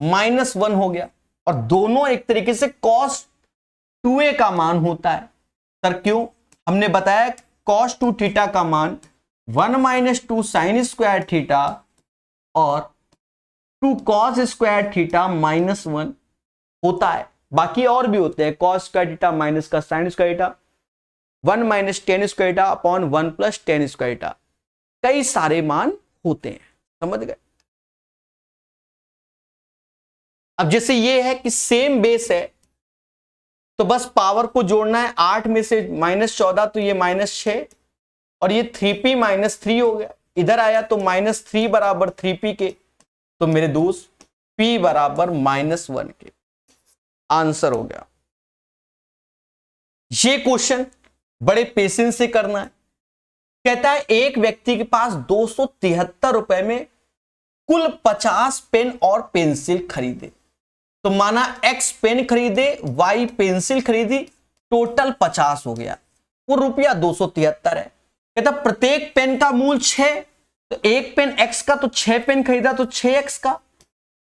माइनस 1 हो गया, और दोनों एक तरीके से कॉस 2a का मान होता है। सर क्यों? हमने बताया कॉस 2 थीटा का मान 1 माइनस 2 साइन स्क्वायर थीटा और 2 कॉस स्क्वायर थीटा माइनस 1 होता है। बाकी और भी होते हैं, कॉस स्क्वायर थीटा माइनस का sine square theta, 1 minus ten square theta upon 1 plus ten square theta, कई सारे मान होते हैं, समझ गए। अब जैसे ये है कि सेम बेस है तो बस पावर को जोड़ना है, 8 में से माइनस 14 तो ये माइनस 6, और ये 3p माइनस 3 हो गया, इधर आया तो माइनस 3 बराबर 3p के, तो मेरे दोस्त p बराबर माइनस 1 के, आंसर हो गया। ये क्वेश्चन बड़े पेशेंस से करना है। कहता है एक व्यक्ति के पास 273 रुपए में कुल 50 पेन और पेंसिल खरीदे, तो माना x पेन खरीदे, y पेंसिल खरीदी, टोटल 50 हो गया, वो रुपया 273 है। कहता प्रत्येक पेन का मूल्य 6, तो एक पेन x का, तो 6 पेन खरीदा तो 6x का,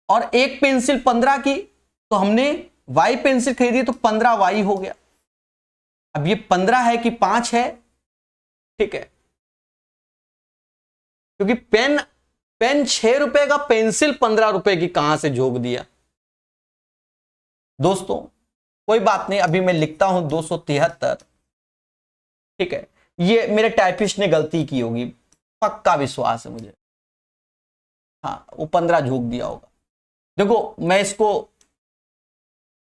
और एक पेंसिल 15 की, तो हमने y पेंसिल खरीदी तो 15y हो गया। अब ये 15 है कि 5 है? ठीक है, क्योंकि पेन 6 रुपए का, पेंसिल 15 रुपए की कहां से झोंक दिया दोस्तों? कोई बात नहीं, अभी मैं लिखता हूं 273, ठीक है। ये मेरे टाइपिस्ट ने गलती की होगी, पक्का विश्वास है मुझे, हाँ वो 15 झोंक दिया होगा। देखो मैं इसको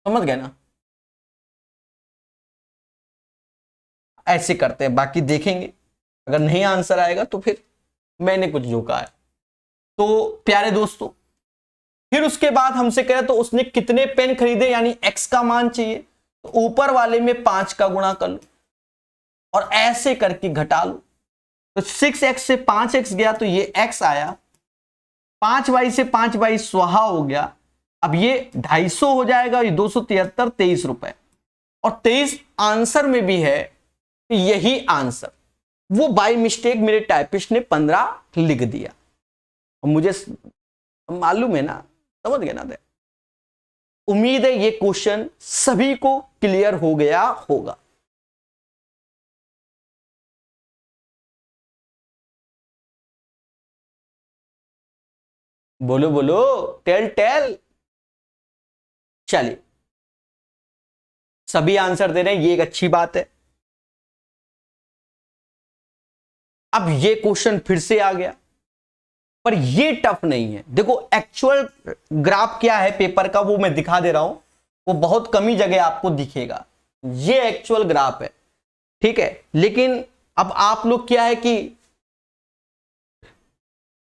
समझ गए ना, ऐसे करते हैं, बाकी देखेंगे, अगर नहीं आंसर आएगा तो फिर मैंने कुछ झोंका है। तो प्यारे दोस्तों, फिर उसके बाद हमसे कहे तो उसने कितने पेन खरीदे, यानी x का मान चाहिए, तो ऊपर वाले में 5 का गुणा कर लो और ऐसे करके घटा लो, तो 6x से 5x गया तो ये x आया, 5y से 5y स्वाहा हो गया। अब ये 250 हो जाएगा, ये 273 23 रुपए, और 23 आंसर में भी है, यही आंसर। वो बाय मिस्टेक मेरे टाइपिस्ट ने 15 लिख दिया, मुझे मालूम है ना, समझ गए ना। उम्मीद है ये क्वेश्चन सभी को क्लियर हो गया होगा। बोलो बोलो, टेल। चलिए, सभी आंसर दे रहे हैं, ये एक अच्छी बात है। अब ये क्वेश्चन फिर से आ गया, पर ये टफ नहीं है। देखो एक्चुअल ग्राफ क्या है पेपर का, वो मैं दिखा दे रहा हूं, वो बहुत कम ही जगह आपको दिखेगा। ये एक्चुअल ग्राफ है, ठीक है। लेकिन अब आप लोग क्या है कि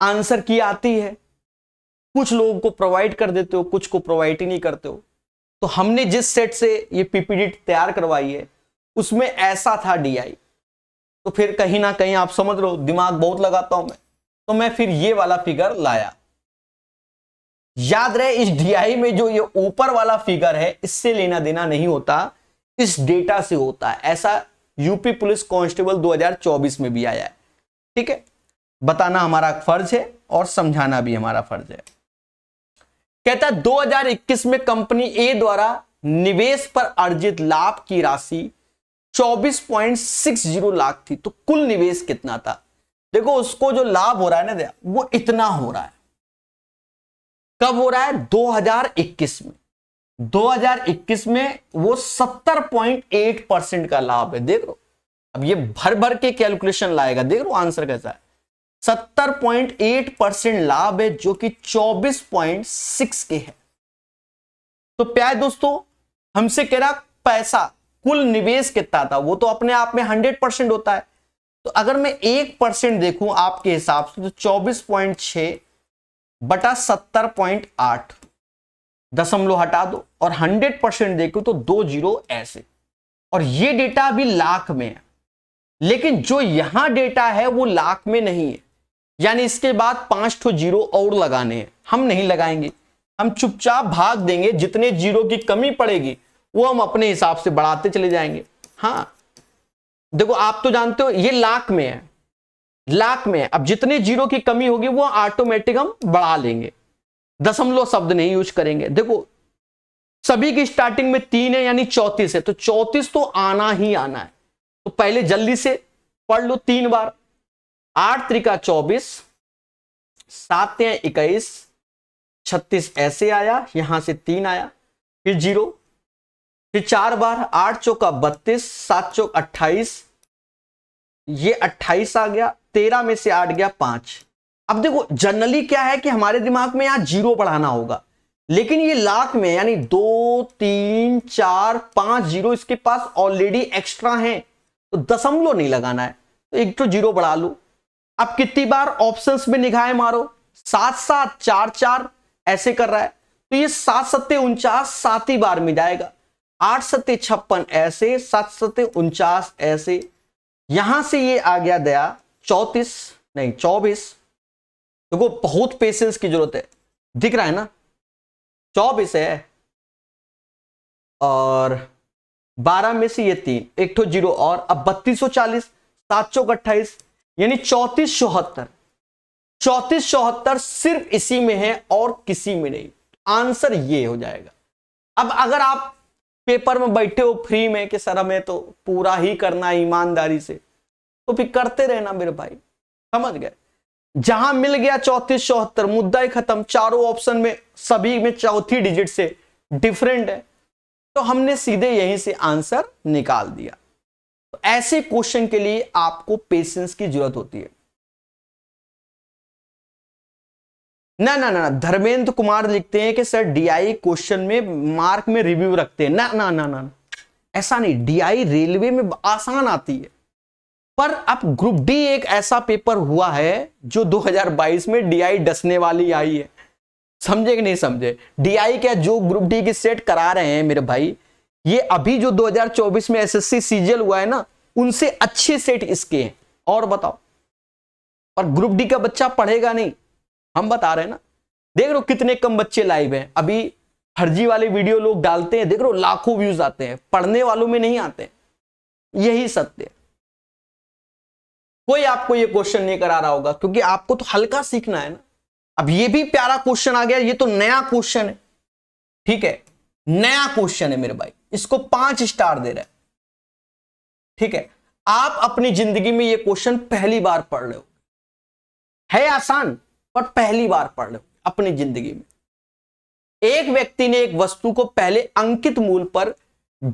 आंसर की आती है, कुछ लोगों को प्रोवाइड कर देते हो, कुछ को प्रोवाइड ही नहीं करते हो। तो हमने जिस सेट से ये पीपीटी तैयार करवाई है उसमें ऐसा था DI, तो फिर कहीं ना कहीं आप समझ लो दिमाग बहुत लगाता हूं मैं, तो मैं फिर ये वाला फिगर लाया। याद रहे इस डीआई में जो ये ऊपर वाला फिगर है इससे लेना देना नहीं होता, इस डेटा से होता है। ऐसा यूपी पुलिस कांस्टेबल 2024 में भी आया है। ठीक है, बताना हमारा फर्ज है और समझाना भी हमारा फर्ज है। कहता है 2021 में कंपनी ए द्वारा निवेश पर अर्जित लाभ की राशि 24.60 लाख थी। तो कुल निवेश कितना था? देखो उसको जो लाभ हो रहा है ना वो इतना हो रहा है। कब हो रहा है? 2021 में। 2021 में वो 70.8% का लाभ है। देख लो अब ये भर भर के कैलकुलेशन लाएगा, देख लो आंसर कैसा है। 70.8% लाभ है जो कि 24.6 के है। तो प्यारे दोस्तों हमसे कह रहा पैसा कुल निवेश कितना था, वो तो अपने आप में 100% होता है। तो अगर मैं 1% देखूं आपके हिसाब से तो 24.6 बटा 70.8 दशमलव हटा दो, और 100% देखो तो 2 जीरो ऐसे। और ये डेटा अभी लाख में है, लेकिन जो यहां डेटा है वो लाख में नहीं है, यानी इसके बाद 5 ठो जीरो और लगाने हैं। हम नहीं लगाएंगे, हम चुपचाप भाग देंगे। जितने जीरो की कमी पड़ेगी वो हम अपने हिसाब से बढ़ाते चले जाएंगे। हाँ देखो आप तो जानते हो ये लाख में है, लाख में है। अब जितने जीरो की कमी होगी वो ऑटोमेटिक हम बढ़ा लेंगे, दशमलव शब्द नहीं यूज करेंगे। देखो सभी की स्टार्टिंग में 3 है यानी 34 है, तो 34 तो आना ही आना है। तो पहले जल्दी से पढ़ लो 3 बार। 8 त्रिका 24, 7 तिया 21, 36 ऐसे आया, यहां से 3 आया, फिर जीरो, फिर 4 बार। 8 चौका 32, 7 चौक 28, ये 28 आ गया, 13 में से 8 गया 5। अब देखो जनरली क्या है कि हमारे दिमाग में यहां जीरो बढ़ाना होगा, लेकिन ये लाख में यानी 2 3 4 5 जीरो इसके पास ऑलरेडी एक्स्ट्रा है, तो दशमलव नहीं लगाना है, तो एक तो जीरो बढ़ा लो। अब कितनी बार ऑप्शंस में निगाहें मारो, 7 7 4 4 ऐसे कर रहा है, तो ये 7 सत्ते 49 7 ही बार में जाएगा। 8 सत्ते 56 ऐसे, 7 सत्ते 49 ऐसे, यहां से ये आ गया दया 34 नहीं 24। देखो बहुत पेशेंस की जरूरत है, दिख रहा है ना 24 है, और 12 में से ये 3, एक तो जीरो और। अब 3240, 7 चौक 28 यानी 3474। 3474 सिर्फ इसी में है और किसी में नहीं, आंसर ये हो जाएगा। अब अगर आप पेपर में बैठे हो फ्री में कि सर हमें तो पूरा ही करना है ईमानदारी से, तो फिर करते रहना मेरे भाई, समझ गए। जहां मिल गया 3474 मुद्दा ही खत्म। चारों ऑप्शन में सभी में चौथी डिजिट से डिफरेंट है, तो हमने सीधे यहीं से आंसर निकाल दिया। तो ऐसे क्वेश्चन के लिए आपको पेशेंस की जरूरत होती है। ना ना ना धर्मेंद्र कुमार लिखते हैं कि सर डीआई क्वेश्चन में मार्क में रिव्यू रखते हैं। ना ना ना ना ऐसा नहीं, डीआई रेलवे में आसान आती है, पर अब ग्रुप डी एक ऐसा पेपर हुआ है जो 2022 में डीआई डसने वाली आई है। समझे कि नहीं समझे? डीआई क्या जो ग्रुप डी की सेट करा रहे हैं मेरे भाई, ये अभी जो 2024 में एसएससी सीजीएल हुआ है ना, उनसे अच्छे सेट इसके हैं। और बताओ, और ग्रुप डी का बच्चा पढ़ेगा नहीं, हम बता रहे हैं ना। देख लो कितने कम बच्चे लाइव हैं, अभी फर्जी वाले वीडियो लोग डालते हैं, देख लो लाखों व्यूज आते हैं, पढ़ने वालों में नहीं आते। यही सत्य है। कोई आपको ये क्वेश्चन नहीं करा रहा होगा, क्योंकि आपको तो हल्का सीखना है ना। अब ये भी प्यारा क्वेश्चन आ गया, ये तो नया क्वेश्चन है, ठीक है, नया क्वेश्चन है मेरे भाई, इसको 5 स्टार दे रहे हैं, ठीक है। आप अपनी जिंदगी में ये क्वेश्चन पहली बार पढ़ रहे हो, है आसान पर पहली बार पढ़ रहे हो अपनी जिंदगी में। एक व्यक्ति ने एक वस्तु को पहले अंकित मूल्य पर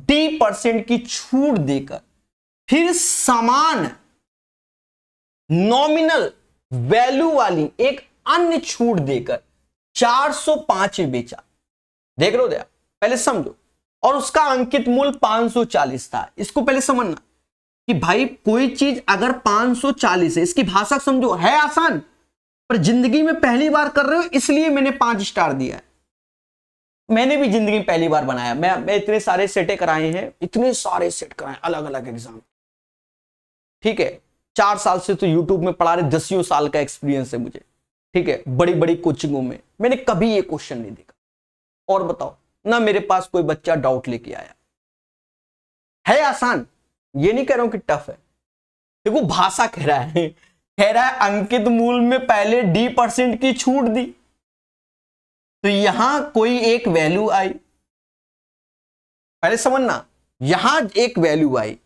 D% की छूट देकर फिर समान नॉमिनल वैल्यू वाली एक अन्य छूट देकर 405 में बेचा। देख लो दया, पहले समझो। और उसका अंकित मूल्य 540 था। इसको पहले समझना कि भाई कोई चीज अगर 540 है, इसकी भाषा समझो, है आसान पर जिंदगी में पहली बार कर रहे हो, इसलिए मैंने 5 स्टार दिया है। मैंने भी जिंदगी में पहली बार बनाया, मैं इतने सारे सेटे कराए हैं, इतने सारे सेट कराए अलग अलग एग्जाम, ठीक है, 4 साल से तो यूट्यूब में पढ़ा रहे, 10 साल का एक्सपीरियंस है मुझे, ठीक है, बड़ी बड़ी कोचिंगों में मैंने कभी ये क्वेश्चन नहीं देखा। और बताओ ना, मेरे पास कोई बच्चा डाउट लेके आया है। आसान, ये नहीं कह रहा हूं कि टफ है। देखो भाषा कह रहा है अंकित मूल में पहले D% की छूट दी, तो यहां कोई एक वैल्यू आई, पहले समझना, यहां एक वैल्यू आई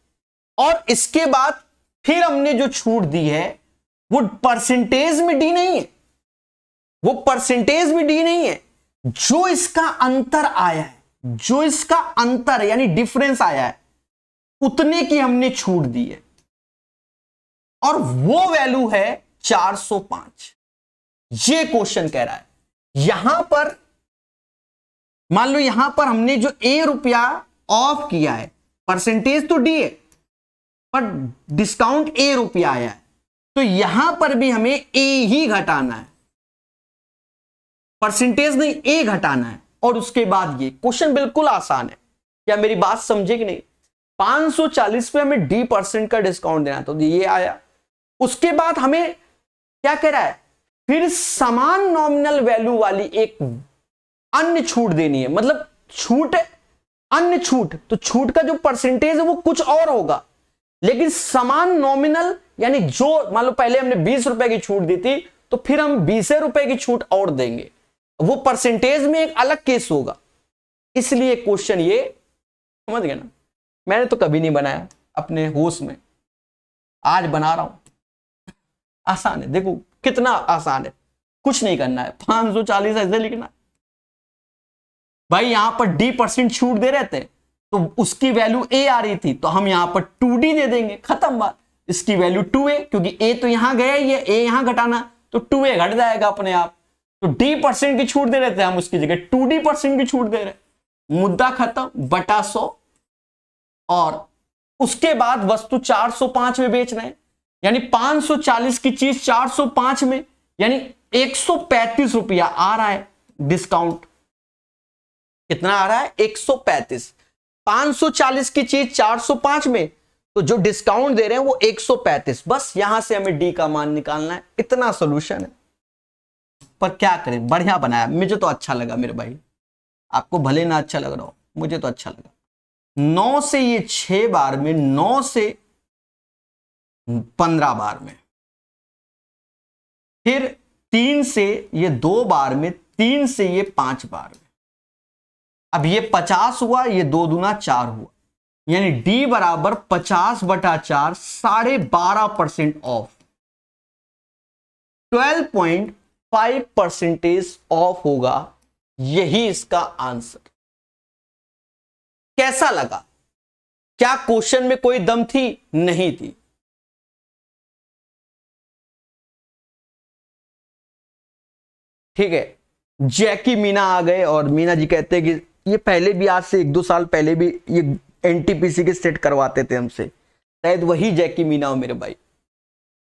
और इसके बाद फिर हमने जो छूट दी है वो परसेंटेज में डी नहीं है, वो परसेंटेज में डी नहीं है, जो इसका अंतर आया है, जो इसका अंतर यानी डिफरेंस आया है, उतने की हमने छूट दी है और वो वैल्यू है 405। ये क्वेश्चन कह रहा है यहां पर, मान लो यहां पर हमने जो ₹1 ऑफ किया है, परसेंटेज तो डी है पर डिस्काउंट ₹1 आया है, तो यहां पर भी हमें ए ही घटाना है, परसेंटेज नहीं, ए घटाना है। और उसके बाद ये क्वेश्चन बिल्कुल आसान है, क्या मेरी बात समझे कि नहीं? 540 पे हमें D% का डिस्काउंट देना, तो ये आया। उसके बाद हमें क्या कह रहा है, फिर समान नॉमिनल वैल्यू वाली एक अन्य छूट देनी है, मतलब छूट है अन्य छूट, तो छूट का जो परसेंटेज है वो कुछ और होगा, लेकिन समान नॉमिनल, यानी जो मान लो पहले हमने ₹20 की छूट दी थी, तो फिर हम ₹20 की छूट और देंगे, वो परसेंटेज में एक अलग केस होगा। इसलिए क्वेश्चन ये समझ गए ना, मैंने तो कभी नहीं बनाया अपने होश में, आज बना रहा हूं। आसान है, देखो कितना आसान है, कुछ नहीं करना है, 540 ऐसे लिखना। भाई यहां पर D% छूट दे रहे थे तो उसकी वैल्यू A आ रही थी, तो हम यहां पर 2D दे देंगे, खत्म बात। इसकी वैल्यू 2A, क्योंकि A तो यहां गया ही है, A यहां घटाना, तो 2A घट जाएगा अपने आप। तो D% की छूट दे रहे थे, हम उसकी जगह 2D% की छूट दे रहे, मुद्दा खत्म, बटा 100। और उसके बाद वस्तु 405 में बेच रहे हैं, यानी 540 की चीज 405 में, यानी ₹135 आ रहा है डिस्काउंट। कितना आ रहा है? 135। 540 की चीज 405 में, तो जो डिस्काउंट दे रहे हैं वो 135। बस यहां से हमें डी का मान निकालना है, इतना सोल्यूशन है। पर क्या करें, बढ़िया बनाया, मुझे तो अच्छा लगा मेरे भाई, आपको भले ना अच्छा लग रहा हो, मुझे तो अच्छा लगा। 9 से ये 6 बार में, 9 से 15 बार में, फिर 3 से ये 2 बार में, 3 से ये 5 बार में। अब ये 50 हुआ, ये 2 दूना 4 हुआ, यानी डी बराबर 50/4, 12.5% ऑफ, 12.5% ऑफ होगा। यही इसका आंसर। कैसा लगा? क्या क्वेश्चन में कोई दम थी? नहीं थी। ठीक है, जैकी मीना आ गए और मीना जी कहते हैं कि ये पहले भी, आज से 1-2 साल पहले भी ये एनटीपीसी के सेट करवाते थे हमसे, शायद वही जैकी मीना हो मेरे भाई।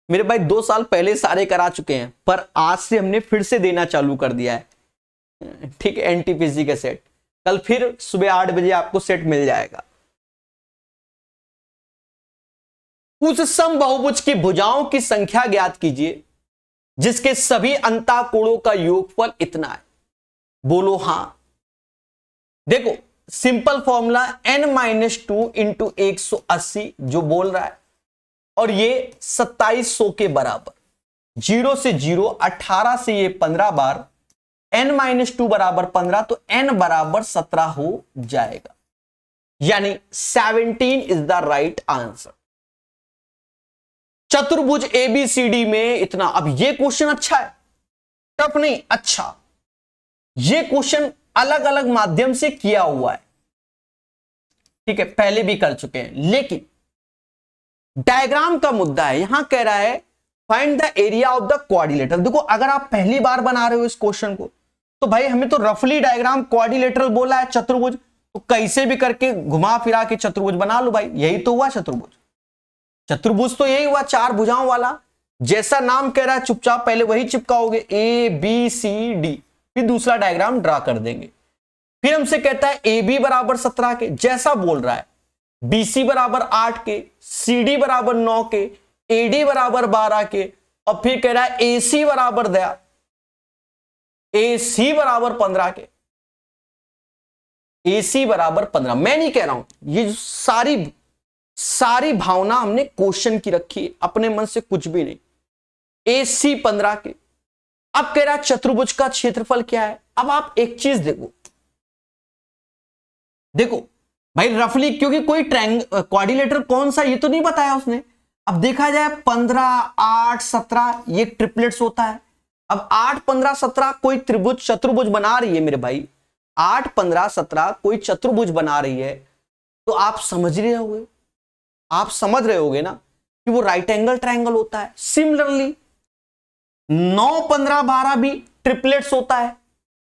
मेरे भाई 2 साल पहले सारे करा चुके हैं, पर आज से हमने फिर से देना चालू कर दिया है। ठीक है, एनटीपीसी के सेट कल फिर सुबह 8 बजे आपको सेट मिल जाएगा। उस समबाहुभुज की भुजाओं की संख्या ज्ञात कीजिए जिसके सभी अंतःकोणों का योगफल इतना है। बोलो हां। देखो सिंपल फॉर्मूला n-2 इंटू 180 जो बोल रहा है, और ये 2700 के बराबर, 0 से 0, 18 से ये 15 बार, n-2 बराबर 15, तो n बराबर 17 हो जाएगा, यानी 17 इज द राइट आंसर। चतुर्भुज ABCD में इतना। अब ये क्वेश्चन अच्छा है, टफ नहीं, अच्छा। ये क्वेश्चन अलग अलग माध्यम से किया हुआ है, ठीक है, पहले भी कर चुके हैं, लेकिन डायग्राम का मुद्दा है। यहां कह रहा है find the area of the quadrilateral. देखो अगर आप पहली बार बना रहे हो इस क्वेश्चन को, तो भाई हमें तो रफली डायग्राम क्वाड्रिलेटरल बोला है, चतुर्भुज, तो कैसे भी करके घुमा फिरा के चतुर्भुज बना लो भाई। यही तो हुआ चतुर्भुज। चतुर्भुज तो यही हुआ, 4 भुजाओं वाला। जैसा नाम कह रहा है चुपचाप पहले वही चिपकाओगे, ABCD, फिर दूसरा डायग्राम ड्रा कर देंगे। फिर हमसे कहता है AB बराबर 17 के, जैसा बोल रहा है BC बराबर 8 के, CD बराबर 9 के, AD बराबर 12 के, और फिर कह रहा है AC बराबर दिया, AC बराबर 15 के, AC बराबर 15। मैं नहीं कह रहा हूं, ये जो सारी भावना हमने क्वेश्चन की रखी है, अपने मन से कुछ भी नहीं। AC 15 के। अब कह रहा है चतुर्भुज का क्षेत्रफल क्या है। अब आप एक चीज देखो भाई रफली, क्योंकि कोई क्वाड्रिलेटरल कौन सा ये तो नहीं बताया उसने। अब देखा जाए 15, 8, 17 ये ट्रिपलेट्स होता है। अब 8, 15, 17 कोई चतुर्भुज बना रही है मेरे भाई, 8, 15, 17 कोई चतुर्भुज बना रही है, तो आप समझ रहे होगे ना कि वो राइट एंगल ट्रायंगल होता है। सिमिलरली 9, 15, 12 भी ट्रिपलेट्स होता है।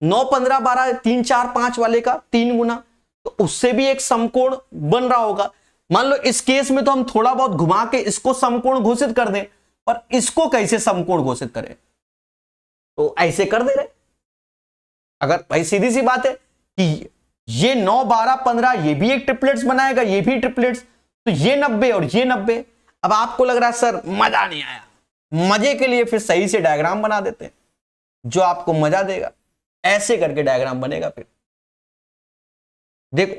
9, 15, 12 3, 4, 5 वाले का 3 गुना, तो उससे भी एक समकोण बन रहा होगा। मान लो इस केस में तो हम थोड़ा बहुत घुमा के इसको समकोण घोषित कर दें, पर इसको कैसे समकोण घोषित करें, तो ऐसे कर दे रहे। अगर भाई सीधी सी बात है कि ये 9, 12, 15 ये भी एक ट्रिपलेट्स बनाएगा, ये भी ट्रिपलेट्स, तो ये 90 और ये 90। अब आपको लग रहा है सर मजा नहीं आया, मजे के लिए फिर सही से डायग्राम बना देते हैं जो आपको मजा देगा। ऐसे करके डायग्राम बनेगा। फिर देखो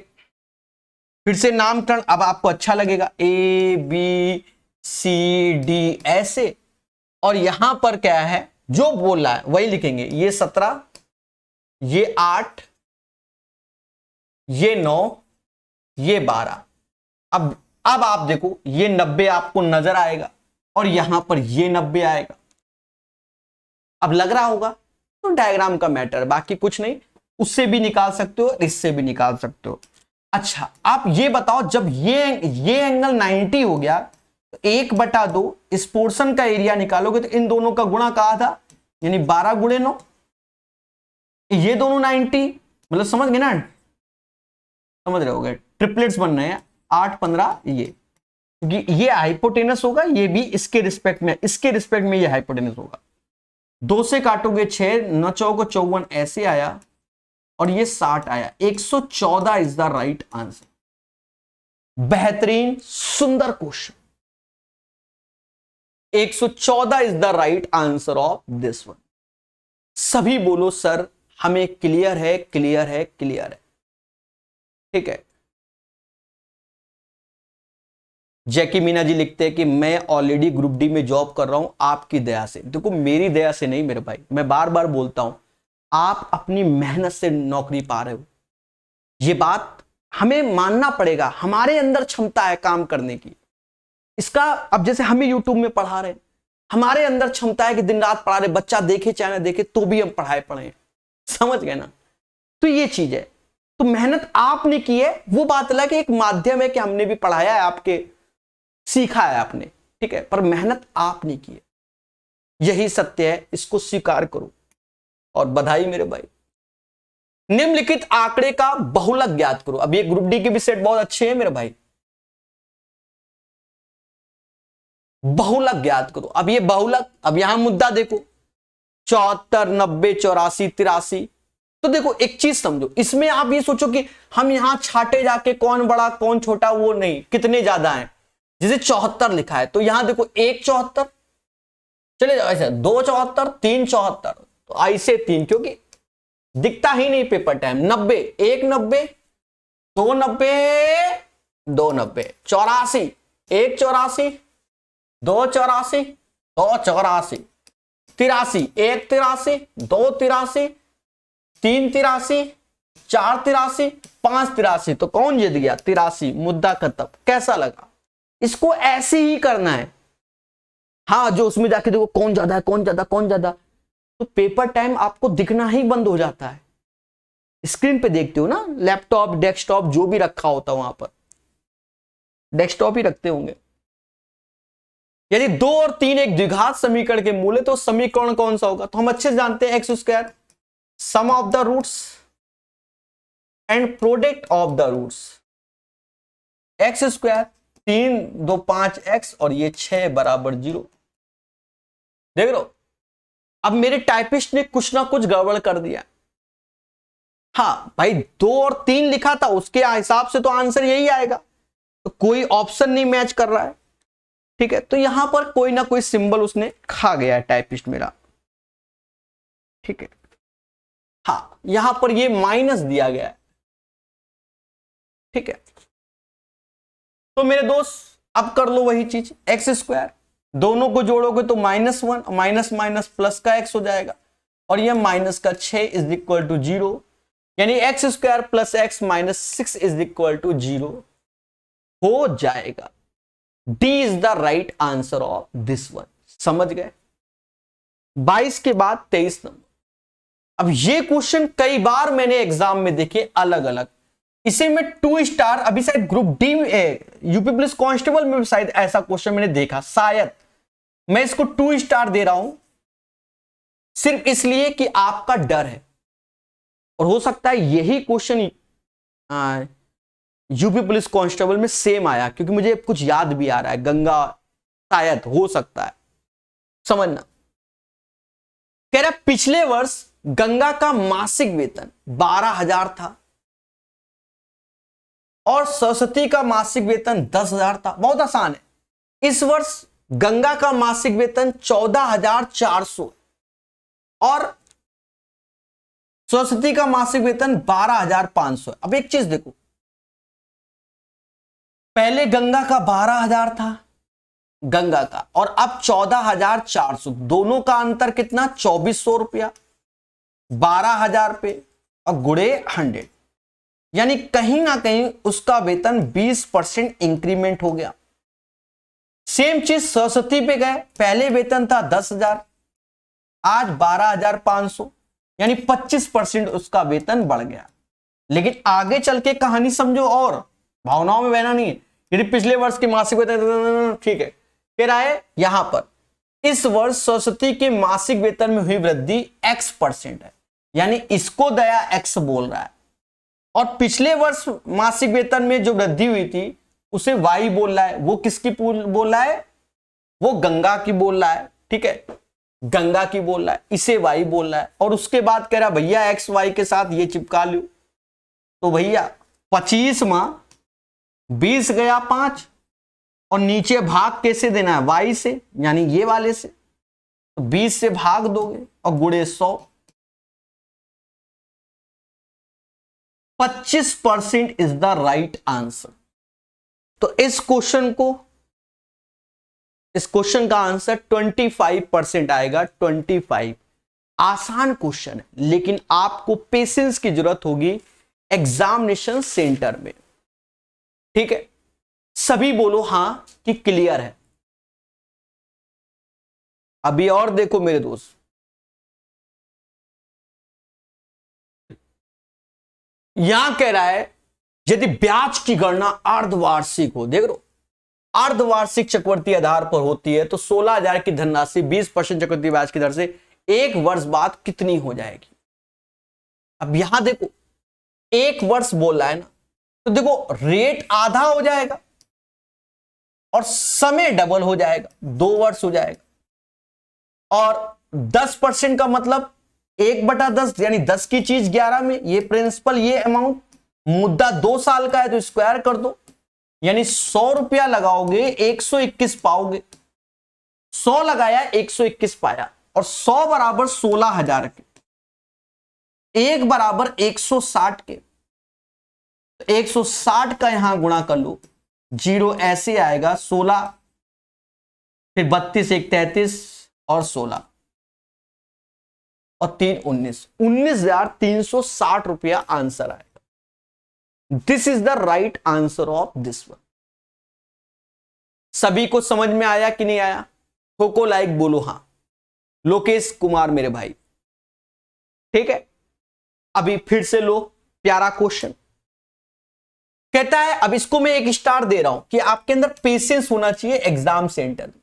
फिर से नामकरण अब आपको अच्छा लगेगा, ABCD ऐसे, और यहां पर क्या है जो बोल रहा है वही लिखेंगे। ये 17, ये 8, ये 9, ये 12। अब आप देखो ये 90 आपको नजर आएगा और यहां पर ये 90 आएगा। अब लग रहा होगा तो डायग्राम का मैटर, बाकी कुछ नहीं। उससे भी निकाल सकते हो, इससे भी निकाल सकते हो। अच्छा आप ये बताओ, जब ये एंगल 90 हो गया तो 1/2 इस पोर्शन का एरिया निकालोगे तो इन दोनों का गुणा कहा था, यानी 12 गुणे 9। ये दोनों 90, मतलब समझ गए ना, समझ रहे होगे ट्रिपलेट्स बन रहे हैं 8, 15 ये, क्योंकि ये हाइपोटेनस होगा, ये भी इसके रिस्पेक्ट में ये हाइपोटेनस होगा। 2 से काटोगे 6, 9 चौको 54 ऐसे आया, और ये 60 आया। 114 इज द राइट आंसर। बेहतरीन सुंदर question. 114 is the right answer of this one. सभी बोलो सर हमें क्लियर है, क्लियर है, क्लियर है। ठीक है। जैकी मीना जी लिखते हैं कि मैं ऑलरेडी ग्रुप डी में जॉब कर रहा हूं आपकी दया से। देखो मेरी दया से नहीं मेरे भाई, मैं बार बार बोलता हूं, आप अपनी मेहनत से नौकरी पा रहे हो। ये बात हमें मानना पड़ेगा, हमारे अंदर क्षमता है काम करने की। इसका अब जैसे हमें यूट्यूब में पढ़ा रहे, हमारे अंदर क्षमता है कि दिन रात पढ़ा रहे, बच्चा देखे चाहे ना देखे तो भी हम पढ़े। समझ गए ना। तो ये चीज है, तो मेहनत आपने की है, वो बात अलग है, एक माध्यम है कि हमने भी पढ़ाया है, आपके सीखा है आपने, ठीक है, पर मेहनत आपने की है। यही सत्य है, इसको स्वीकार करो। और बधाई मेरे भाई। निम्नलिखित आंकड़े का बहुलक ज्ञात करो। अब ये ग्रुप डी के भी सेट बहुत अच्छे हैं मेरे भाई। बहुलक ज्ञात करो। अब ये बहुलक, अब यहां मुद्दा देखो 74, 90, 84, 83। तो देखो एक चीज समझो, इसमें आप ये सोचो कि हम यहां छाटे जाके कौन बड़ा कौन छोटा, वो नहीं, कितने ज्यादा हैं। जैसे 74 लिखा है तो यहां देखो 1 74, चले जाओ ऐसे 2 74, 3 74, तो ऐसे 3, क्योंकि दिखता ही नहीं पेपर टाइम। 90, 1 90, 2 90, 2 90, 84, 1 84, 2 84, 2 84, 83, 1 83, 2 83, 3 83, 4 83, 5 83। तो कौन जीत गया? 83। मुद्दा खत्म। कैसा लगा? इसको ऐसे ही करना है। हाँ, जो उसमें जाके देखो कौन ज्यादा है, कौन ज्यादा, कौन ज्यादा, तो पेपर टाइम आपको दिखना ही बंद हो जाता है। स्क्रीन पे देखते हो ना, लैपटॉप, डेस्कटॉप जो भी रखा होता है वहां पर, डेस्कटॉप ही रखते होंगे। यदि 2 और 3 एक द्विघात समीकरण के मूल है तो समीकरण कौन सा होगा? तो हम अच्छे से जानते हैं, x² sum of the roots and product of the roots. x², 3 2 5 x, और ये 6 बराबर 0। देख लो, अब मेरे टाइपिस्ट ने कुछ ना कुछ गड़बड़ कर दिया। हाँ भाई, 2 और 3 लिखा था, उसके हिसाब से तो आंसर यही आएगा। तो कोई ऑप्शन नहीं मैच कर रहा है, ठीक है। तो यहां पर कोई ना कोई सिंबल उसने खा गया है टाइपिस्ट मेरा, ठीक है। हाँ, यहां पर ये माइनस दिया गया है, ठीक है। तो मेरे दोस्त अब कर लो वही चीज, एक्स स्क्वायर दोनों को जोड़ोगे तो -1, माइनस माइनस प्लस का एक्स हो जाएगा, और ये माइनस का 6 इज इक्वल टू 0, यानी x square plus x minus 6 is equal to 0 हो जाएगा। D is the right answer of this one. समझ गए? 22 के बाद 23 नंबर। अब ये क्वेश्चन कई बार मैंने एग्जाम में देखे अलग अलग, इसे मैं 2 स्टार, अभी शायद group D UP police constable में शायद ऐसा क्वेश्चन मैंने देखा, शायद मैं इसको 2 स्टार दे रहा हूं सिर्फ इसलिए कि आपका डर है, और हो सकता है यही क्वेश्चन यूपी पुलिस कांस्टेबल में सेम आया, क्योंकि मुझे कुछ याद भी आ रहा है, गंगा शायद हो सकता है। समझना, कह रहा पिछले वर्ष गंगा का मासिक वेतन 12,000 था और सरस्वती का मासिक वेतन 10,000 था। बहुत आसान है। इस वर्ष गंगा का मासिक वेतन 14,400 और सरस्वती का मासिक वेतन 12,500। अब एक चीज देखो, पहले गंगा का 12,000 था गंगा का, और अब 14,400, दोनों का अंतर कितना? 2,400 रुपया। 12,000 पे और गुणे 100, यानी कहीं ना कहीं उसका वेतन 20% इंक्रीमेंट हो गया। सेम चीज सरस्वती पे गए, पहले वेतन था 10,000, आज 12,500, यानी 25% उसका वेतन बढ़ गया। लेकिन आगे चल के कहानी समझो, और भावनाओं में बहना नहीं है। यदि पिछले वर्ष की मासिक वेतन, ठीक है, कह रहा है यहां पर इस वर्ष सरस्वती के मासिक वेतन में हुई वृद्धि X% है, यानी इसको दया X बोल रहा है, और पिछले वर्ष मासिक वेतन में जो वृद्धि हुई थी उसे Y बोल रहा है। वो किसकी बोल रहा है? वो गंगा की बोल रहा है, ठीक है, गंगा की बोल रहा है, इसे Y बोल रहा है। और उसके बाद कह रहा भैया X Y के साथ ये चिपका लो, तो भैया 25 माह 20 गया 5, और नीचे भाग कैसे देना है? Y से, यानी ये वाले से, तो 20 से भाग दोगे और गुणे 100। 25% इज द राइट आंसर। तो इस क्वेश्चन का आंसर 25% आएगा। 25 आसान क्वेश्चन है, लेकिन आपको पेशेंस की जरूरत होगी एग्जामिनेशन सेंटर में, ठीक है। सभी बोलो हां कि क्लियर है। अभी और देखो मेरे दोस्त, यहां कह रहा है यदि ब्याज की गणना अर्धवार्षिक हो, देख लो, अर्धवार्षिक चक्रवृद्धि आधार पर होती है तो 16,000 की धनराशि 20% चक्रवृद्धि ब्याज की दर से 1 वर्ष बाद कितनी हो जाएगी। अब यहां देखो 1 वर्ष बोल रहा है ना, तो देखो रेट आधा हो जाएगा और समय डबल हो जाएगा, 2 वर्ष हो जाएगा, और 10% का मतलब 1/10, यानी 10 की चीज 11 में, ये प्रिंसिपल, ये अमाउंट, मुद्दा 2 साल का है तो स्क्वायर कर दो, यानी 100 रुपया लगाओगे 121 पाओगे। 100 लगाया 121 पाया, और 100 बराबर 16,000 के, 1 बराबर 160 के, 160 का यहां गुणा कर लो, 0 ऐसे आएगा, 16 फिर 32 1 33 और 16 और 3 19, 19,360 रुपया आंसर आएगा। This is the right answer of this one. सभी को समझ में आया कि नहीं आया? को लाइक बोलो हां। लोकेश कुमार मेरे भाई, ठीक है। अभी फिर से लो, प्यारा क्वेश्चन कहता है, अब इसको मैं 1 स्टार दे रहा हूं कि आपके अंदर पेशेंस होना चाहिए एग्जाम सेंटर में।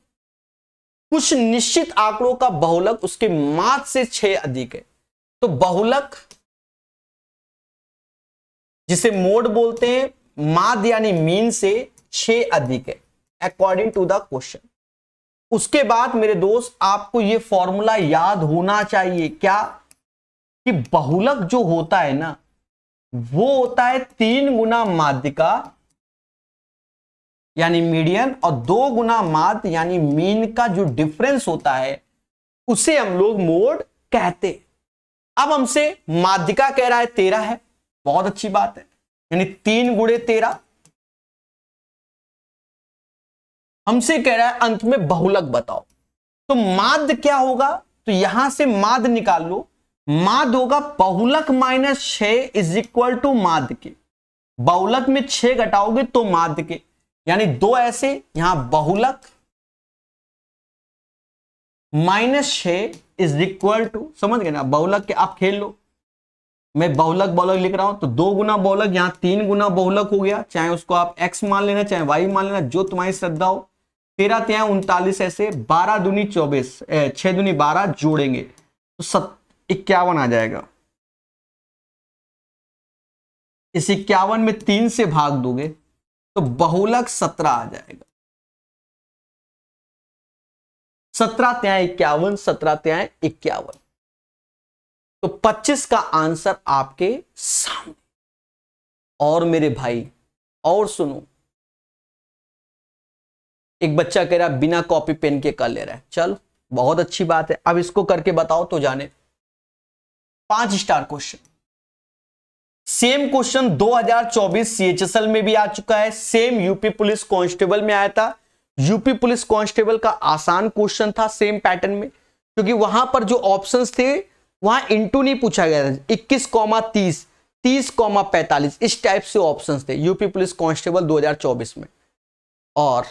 कुछ निश्चित आंकड़ों का बहुलक उसके माध्य से 6 अधिक है, तो बहुलक जिसे मोड बोलते हैं, माध्य यानी मीन से 6 अधिक है अकॉर्डिंग टू द क्वेश्चन। उसके बाद मेरे दोस्त आपको यह फॉर्मूला याद होना चाहिए, क्या कि बहुलक जो होता है ना, वो होता है 3 गुना माध्य का यानी मीडियन, और 2 गुना माध्य यानी मीन का जो डिफरेंस होता है उसे हम लोग मोड कहते हैं। अब हमसे माध्यिका कह रहा है 13 है, बहुत अच्छी बात है, यानी 3 गुणे 13। हमसे कह रहा है अंत में बहुलक बताओ, तो माध्य क्या होगा, तो यहां से माध्य निकाल लो। माध्य होगा बहुलक -6 इज इक्वल टू माध्य के। बहुलक में 6 घटाओगे तो माध्य के, यानी 2 ऐसे, यहां बहुलक -6 इज इक्वल टू, समझ गए ना, बहुलक के आप खेल लो, मैं बहुलक बहुलक लिख रहा हूं तो 2 गुना बहुलक, यहां 3 गुना बहुलक हो गया, चाहे उसको आप x मान लेना चाहे y मान लेना, जो तुम्हारी श्रद्धा हो। 13 3 39 ऐसे, 12 दूनी 24, 6 दूनी 12 जोड़ेंगे तो 51 आ जाएगा। इस 51 में 3 से भाग दोगे तो बहुलक 17 आ जाएगा। 17 3 51, 17 3 51, तो 25 का आंसर आपके सामने। और मेरे भाई और सुनो, एक बच्चा कह रहा है बिना कॉपी पेन के कर ले रहा है, चल बहुत अच्छी बात है, अब इसको करके बताओ तो जाने। 5 star question, same question 2024 CHSL में भी आ चुका है, सेम यूपी पुलिस कांस्टेबल में आया था। यूपी पुलिस कांस्टेबल का आसान क्वेश्चन था सेम पैटर्न में, क्योंकि वहां पर जो ऑप्शंस थे वहां इंटू नहीं पूछा गया था, 21,30, 30,45 इस टाइप से ऑप्शंस थे यूपी पुलिस कांस्टेबल 2024 में। और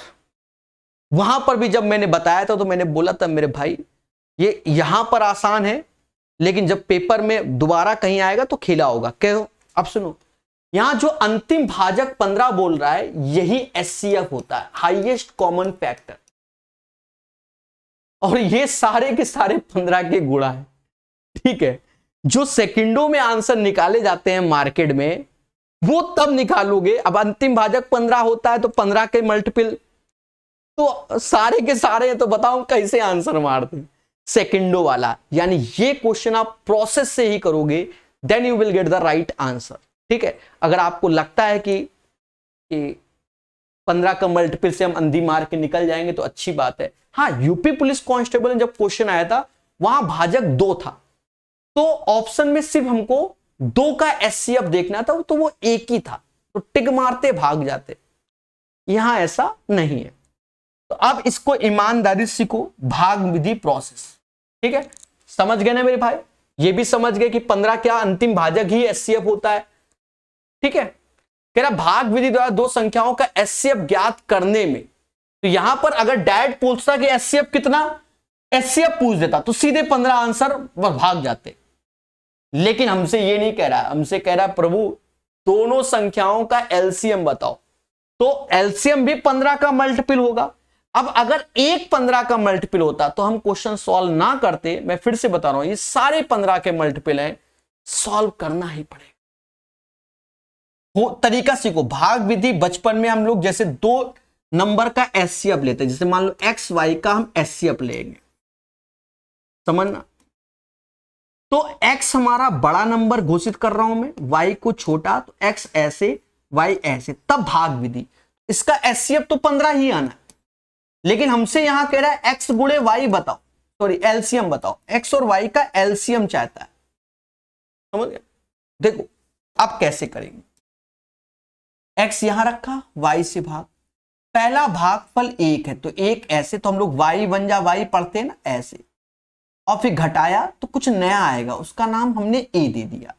वहां पर भी जब मैंने बताया था तो मैंने बोला था मेरे भाई ये यहां पर आसान है, लेकिन जब पेपर में दोबारा कहीं आएगा तो खेला होगा। क्यों? अब सुनो, यहां जो अंतिम भाजक 15 बोल रहा है यही HCF होता है, हाईएस्ट कॉमन फैक्टर, और ये सारे के सारे 15 के गुणा है। ठीक है, जो सेकंडों में आंसर निकाले जाते हैं मार्केट में वो तब निकालोगे। अब अंतिम भाजक 15 होता है तो 15 के मल्टीपल, तो सारे के सारे हैं, तो बताओ कैसे आंसर मारते सेकंडों वाला। यानी ये क्वेश्चन आप प्रोसेस से ही करोगे, then you will get the right answer. ठीक है, अगर आपको लगता है कि 15 का मल्टीपल से हम अंधी मार के निकल जाएंगे तो अच्छी बात है। हाँ, यूपी पुलिस कांस्टेबल में जब क्वेश्चन आया था वहां भाजक 2 था, तो ऑप्शन में सिर्फ हमको 2 का HCF देखना था, तो वो एक ही था, तो टिक मारते भाग जाते। यहां ऐसा नहीं है, तो अब इसको ईमानदारी सीखो, भाग विधि प्रोसेस। ठीक है, समझ गए ना मेरे भाई? ये भी समझ गए कि 15 क्या अंतिम भाजक ही HCF होता है। ठीक है, कह रहा भाग विधि द्वारा 2 संख्याओं का HCF ज्ञात करने में, तो यहां पर अगर डायरेक्ट पूछता कि HCF कितना, HCF पूछ देता तो सीधे 15 आंसर भाग जाते, लेकिन हमसे ये नहीं कह रहा, हमसे कह रहा प्रभु दोनों संख्याओं का LCM बताओ, तो LCM भी 15 का मल्टीपल होगा। अब अगर एक 15 का मल्टीपल होता तो हम क्वेश्चन सॉल्व ना करते। मैं फिर से बता रहा हूं, ये सारे 15 के मल्टीपल हैं, सॉल्व करना ही पड़ेगा। तरीका सीखो, भाग विधि बचपन में हम लोग जैसे 2 नंबर का HCF लेते हैं, जैसे मान लो x y का हम HCF लेंगे, समझना। तो x हमारा बड़ा नंबर घोषित कर रहा हूं मैं, y को छोटा, तो x ऐसे y ऐसे, तब भाग विधि। इसका HCF तो 15 ही आना है, लेकिन हमसे यहां कह रहा है x गुणे y बताओ, सॉरी LCM बताओ, x और y का LCM चाहता है। समझ गए? देखो अब कैसे करेंगे, x यहां रखा, y से भाग, पहला भागफल 1 है तो 1 ऐसे, तो हम लोग y बन जा y पढ़ते हैं ना ऐसे, और फिर घटाया तो कुछ नया आएगा, उसका नाम हमने a दे दिया।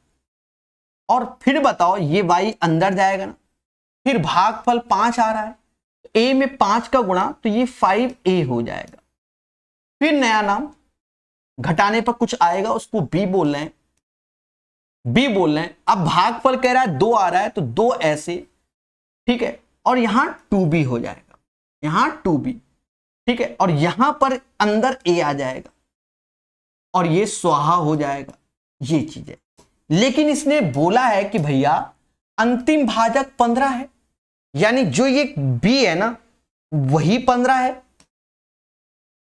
और फिर बताओ ये y अंदर जाएगा ना, फिर भागफल 5 आ रहा है, a में 5 का गुणा तो ये 5a हो जाएगा। फिर नया नाम, घटाने पर कुछ आएगा, उसको b बोल रहे हैं, b बोल रहे हैं। अब भागफल कह रहा है 2 आ रहा है तो 2 ऐसे, ठीक है, और यहां 2b हो जाएगा, यहां 2b, ठीक है, और यहां पर अंदर a आ जाएगा और ये स्वाहा हो जाएगा, ये चीज है। लेकिन इसने बोला है कि भैया अंतिम भाजक 15 है, यानी जो ये b है ना वही 15 है,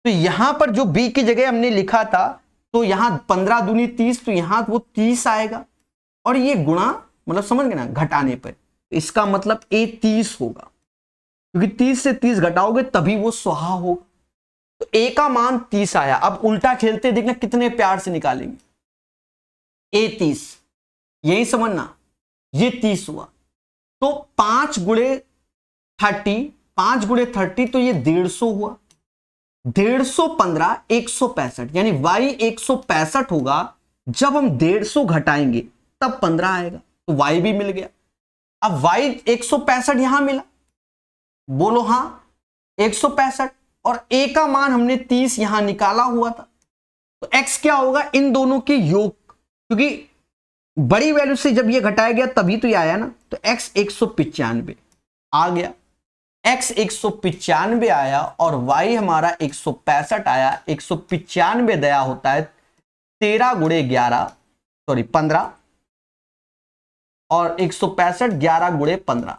तो यहां पर जो b की जगह हमने लिखा था, तो यहां 15 दूनी 30, तो यहां वो 30 आएगा, और ये गुणा मतलब समझ गए ना, घटाने पर, इसका मतलब a 30 होगा। क्योंकि 30 से 30 घटाओगे तभी वो स्वाहा होगा। तो ए का मान 30 आया। अब उल्टा खेलते देखना कितने प्यार से निकालेंगे। ए 30, यही समझना, ये 30 हुआ तो 5 गुणे 30, 5 गुणे 30 तो ये 150 हुआ। 150 165 यानी y 165 होगा। जब हम 150 घटाएंगे तब 15 आएगा, तो y भी मिल गया। अब y 165 यहां मिला, बोलो हां 165, और a का मान हमने 30 यहां निकाला हुआ था। तो x क्या होगा, इन दोनों के योग, क्योंकि बड़ी वैल्यू से जब ये घटाया गया तभी तो ये आया ना। तो x 195 आ गया, x 195 आया और y हमारा 165 आया। 195 दया होता है 13 गुणे 11, सॉरी 15, और 165 11 गुणे 15,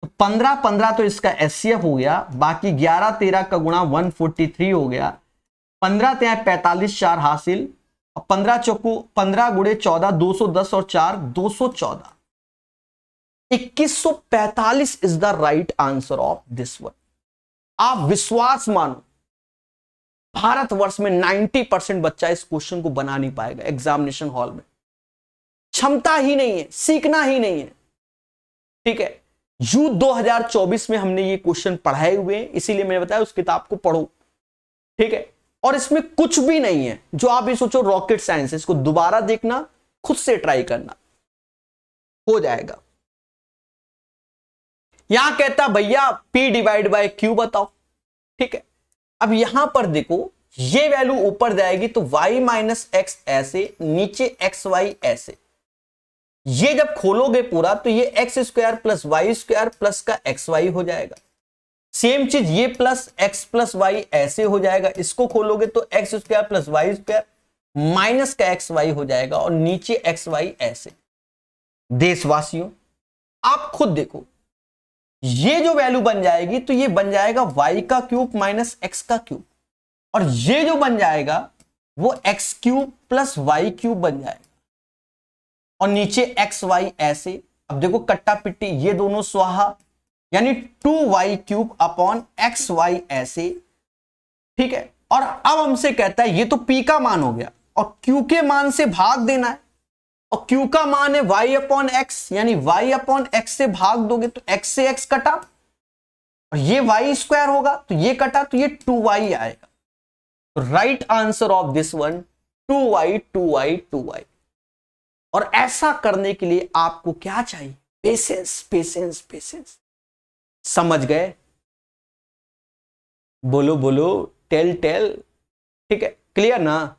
तो 15 15 तो इसका एचसीएफ हो गया। बाकी 11 13 का गुणा 143 हो गया। 15 ते 45 4 हासिल, और 15 चौको 15 गुणे 14 210 और 4 214। 2145 is the right answer of this one. आप विश्वास मानो, भारतवर्ष में 90% बच्चा इस क्वेश्चन को बना नहीं पाएगा एग्जामिनेशन हॉल में। क्षमता ही नहीं है, सीखना ही नहीं है। ठीक है, यूथ 2024 में हमने ये क्वेश्चन पढ़ाए हुए हैं, इसीलिए मैंने बताया उस किताब को पढ़ो। ठीक है, और इसमें कुछ भी नहीं है जो आप ये सोचो रॉकेट साइंस है। इसको दोबारा देखना, खुद से ट्राई करना, हो जाएगा। यहां कहता भैया P डिवाइड बाय Q बताओ। ठीक है, अब यहां पर देखो ये वैल्यू ऊपर जाएगी तो y माइनस एक्स ऐसे, नीचे xy ऐसे। ये जब खोलोगे पूरा तो ये x square plus y square plus का xy हो जाएगा। सेम चीज ये प्लस x प्लस वाई ऐसे हो जाएगा। इसको खोलोगे तो x square plus y square minus का xy हो जाएगा, और नीचे xy ऐसे। देशवासियों आप खुद देखो, ये जो वैल्यू बन जाएगी तो ये बन जाएगा y का क्यूब माइनस x का क्यूब, और ये जो बन जाएगा वो x cube plus y cube बन जाएगा, और नीचे xy ऐसे। अब देखो कट्टा पिट्टी, ये दोनों स्वाहा, यानी 2y क्यूब अपॉन xy ऐसे। ठीक है, और अब हमसे कहता है ये तो p का मान हो गया, और q के मान से भाग देना है, और q का मान है y अपॉन एक्स, यानी y अपॉन एक्स से भाग दोगे तो x से x कटा, और ये y स्क्वायर होगा तो ये कटा, तो ये 2y आएगा। तो right answer of this one 2y 2y 2y। और ऐसा करने के लिए आपको क्या चाहिए, पेशेंस पेशेंस पेशेंस। समझ गए, बोलो बोलो, टेल टेल। ठीक है, क्लियर ना।